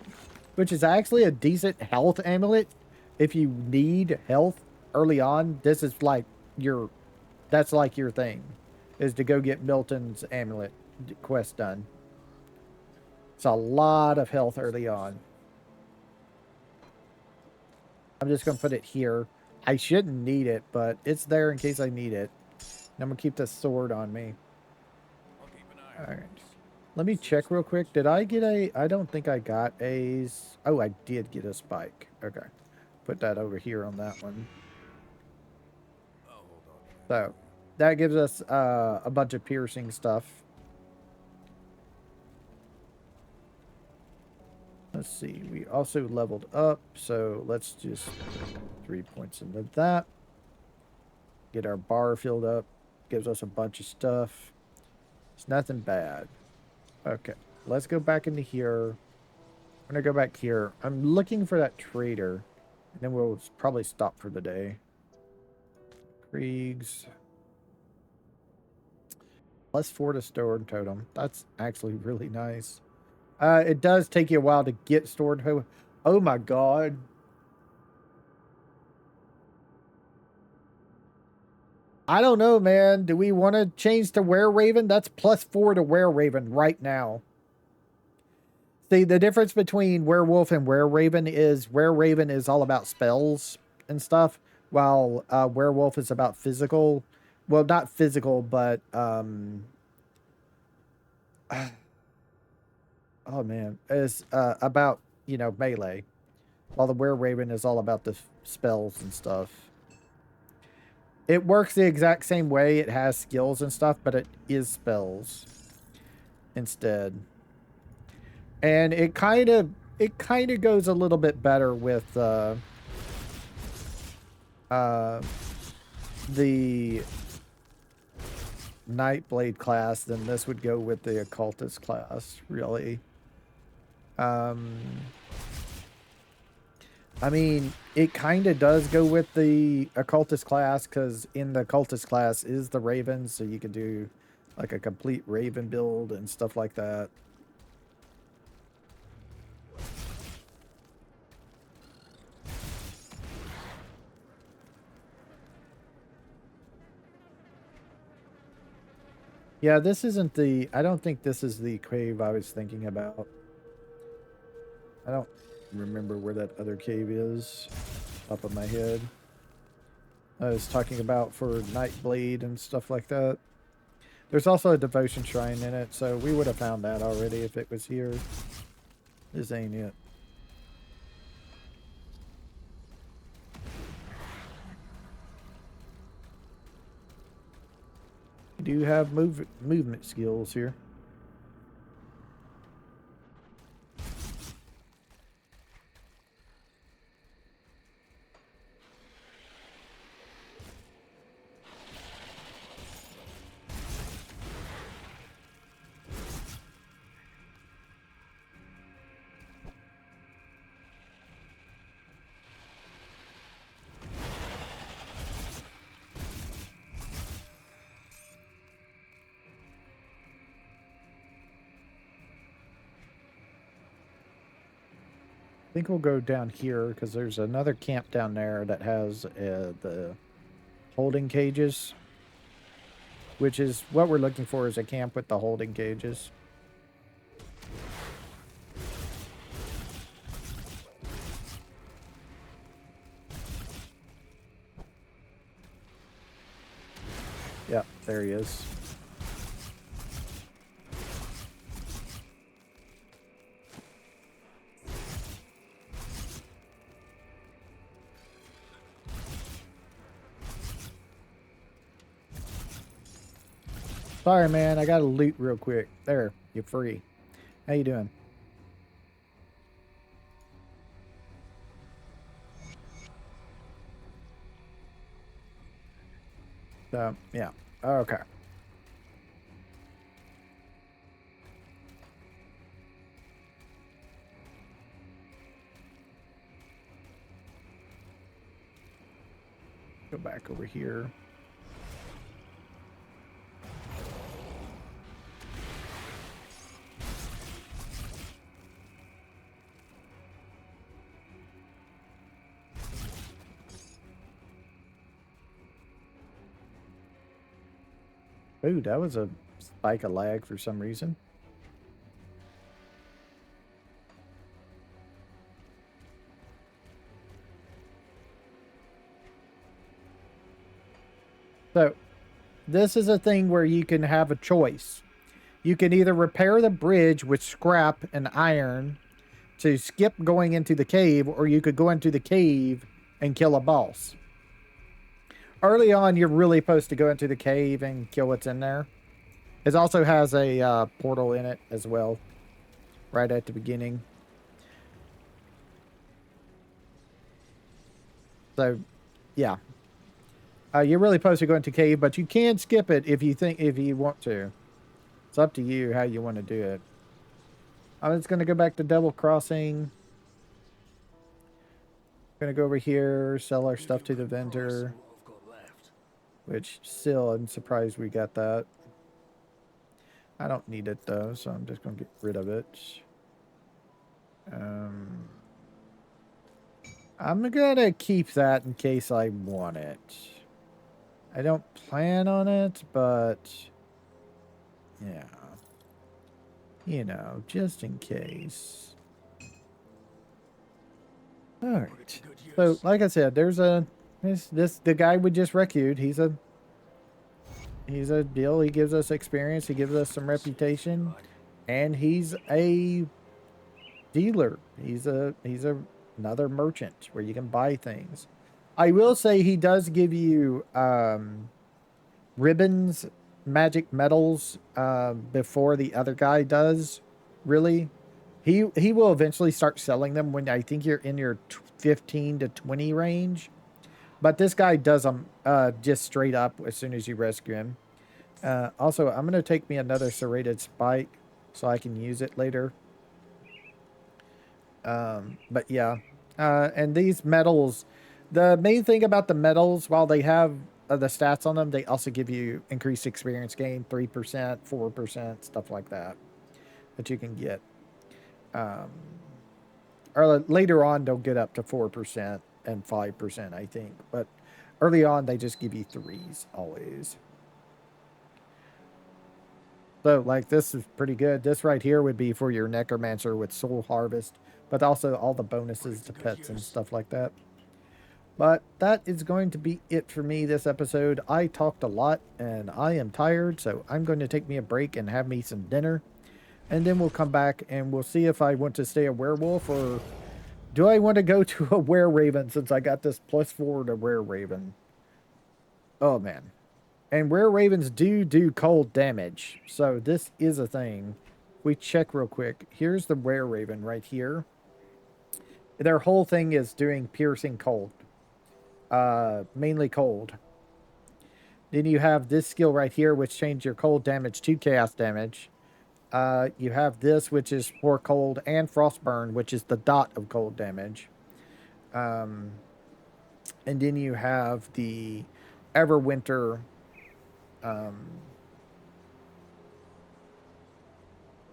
which is actually a decent health amulet. If you need health early on, this is like your, that's like your thing, is to go get Milton's amulet quest done. It's a lot of health early on. I'm just going to put it here. I shouldn't need it, but it's there in case I need it. And I'm going to keep this sword on me. I'll keep an eye on Alright. Let me check real quick. Did I get a... I don't think I got a... Oh, I did get a spike. Okay. Put that over here on that one. So, that gives us a bunch of piercing stuff. Let's see. We also leveled up, so let's just 3 points into that. Get our bar filled up. Gives us a bunch of stuff. It's nothing bad. Okay. Let's go back into here. I'm going to go back here. I'm looking for that trader. And then we'll probably stop for the day. Kriegs. +4 to stored totem. That's actually really nice. It does take you a while to get stored totem. Oh my god. I don't know, man. Do we want to change to Wereraven? That's +4 to Wereraven right now. See, the difference between Werewolf and Wereraven is all about spells and stuff, while Werewolf is about physical. Well, not physical, but oh man, is about, you know, melee, while the Wereraven is all about the spells and stuff. It works the exact same way. It has skills and stuff, but it is spells instead. And it kind of goes a little bit better with the Nightblade class than this would go with the Occultist class, really. I mean, it kind of does go with the Occultist class, because in the Occultist class is the Raven, so you can do like a complete Raven build and stuff like that. Yeah, this isn't the... I don't think this is the cave I was thinking about. I don't remember where that other cave is. Top of my head. I was talking about for Nightblade and stuff like that. There's also a devotion shrine in it, so we would have found that already if it was here. This ain't it. We do have movement skills here. I think we'll go down here because there's another camp down there that has the holding cages, which is what we're looking for, is a camp with the holding cages. Yeah, there he is. Sorry, man. I got to loot real quick. There, you're free. How you doing? So, yeah. Okay. Go back over here. Ooh, that was a spike of lag for some reason. So, this is a thing where you can have a choice. You can either repair the bridge with scrap and iron to skip going into the cave, or you could go into the cave and kill a boss. Early on, you're really supposed to go into the cave and kill what's in there. It also has a portal in it as well, right at the beginning. So, yeah. You're really supposed to go into cave, but you can skip it if you want to. It's up to you how you want to do it. I'm just going to go back to double crossing. Going to go over here, sell our stuff to the vendor. Which still, I'm surprised we got that. I don't need it though, so I'm just going to get rid of it. I'm going to keep that in case I want it. I don't plan on it, but yeah. You know, just in case. Alright. So, like I said, there's the guy we just rescued. He's a deal. He gives us experience. He gives us some reputation. And he's a dealer. He's another merchant where you can buy things. I will say he does give you ribbons, magic medals before the other guy does. Really, he will eventually start selling them when I think you're in your 15 to 20 range. But this guy does them just straight up as soon as you rescue him. Also, I'm gonna take me another serrated spike so I can use it later. But yeah, and these medals. The main thing about the medals, while they have the stats on them, they also give you increased experience gain, 3%, 4%, stuff like that you can get. Or later on, they'll get up to 4% and 5%, I think. But early on, they just give you 3s always. So, like, this is pretty good. This right here would be for your Necromancer with Soul Harvest, but also all the bonuses to pets and stuff like that. But that is going to be it for me this episode. I talked a lot and I am tired, so I'm going to take me a break and have me some dinner. And then we'll come back and we'll see if I want to stay a werewolf or do I want to go to a were-raven since I got this +4 to were-raven. Oh, man. And were-ravens do cold damage, so this is a thing. We check real quick. Here's the were-raven right here. Their whole thing is doing piercing cold. Mainly cold. Then you have this skill right here, which changes your cold damage to chaos damage. You have this, which is for cold, and frostburn, which is the dot of cold damage. And then you have the Everwinter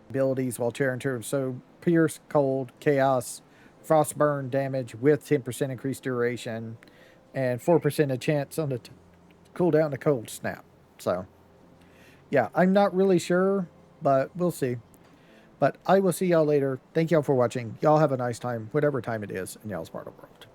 abilities while tearing through. So pierce, cold, chaos, frostburn damage with 10% increased duration. And 4% a chance on the cooldown to cold snap. So, yeah, I'm not really sure, but we'll see. But I will see y'all later. Thank y'all for watching. Y'all have a nice time, whatever time it is in y'all's part of the world.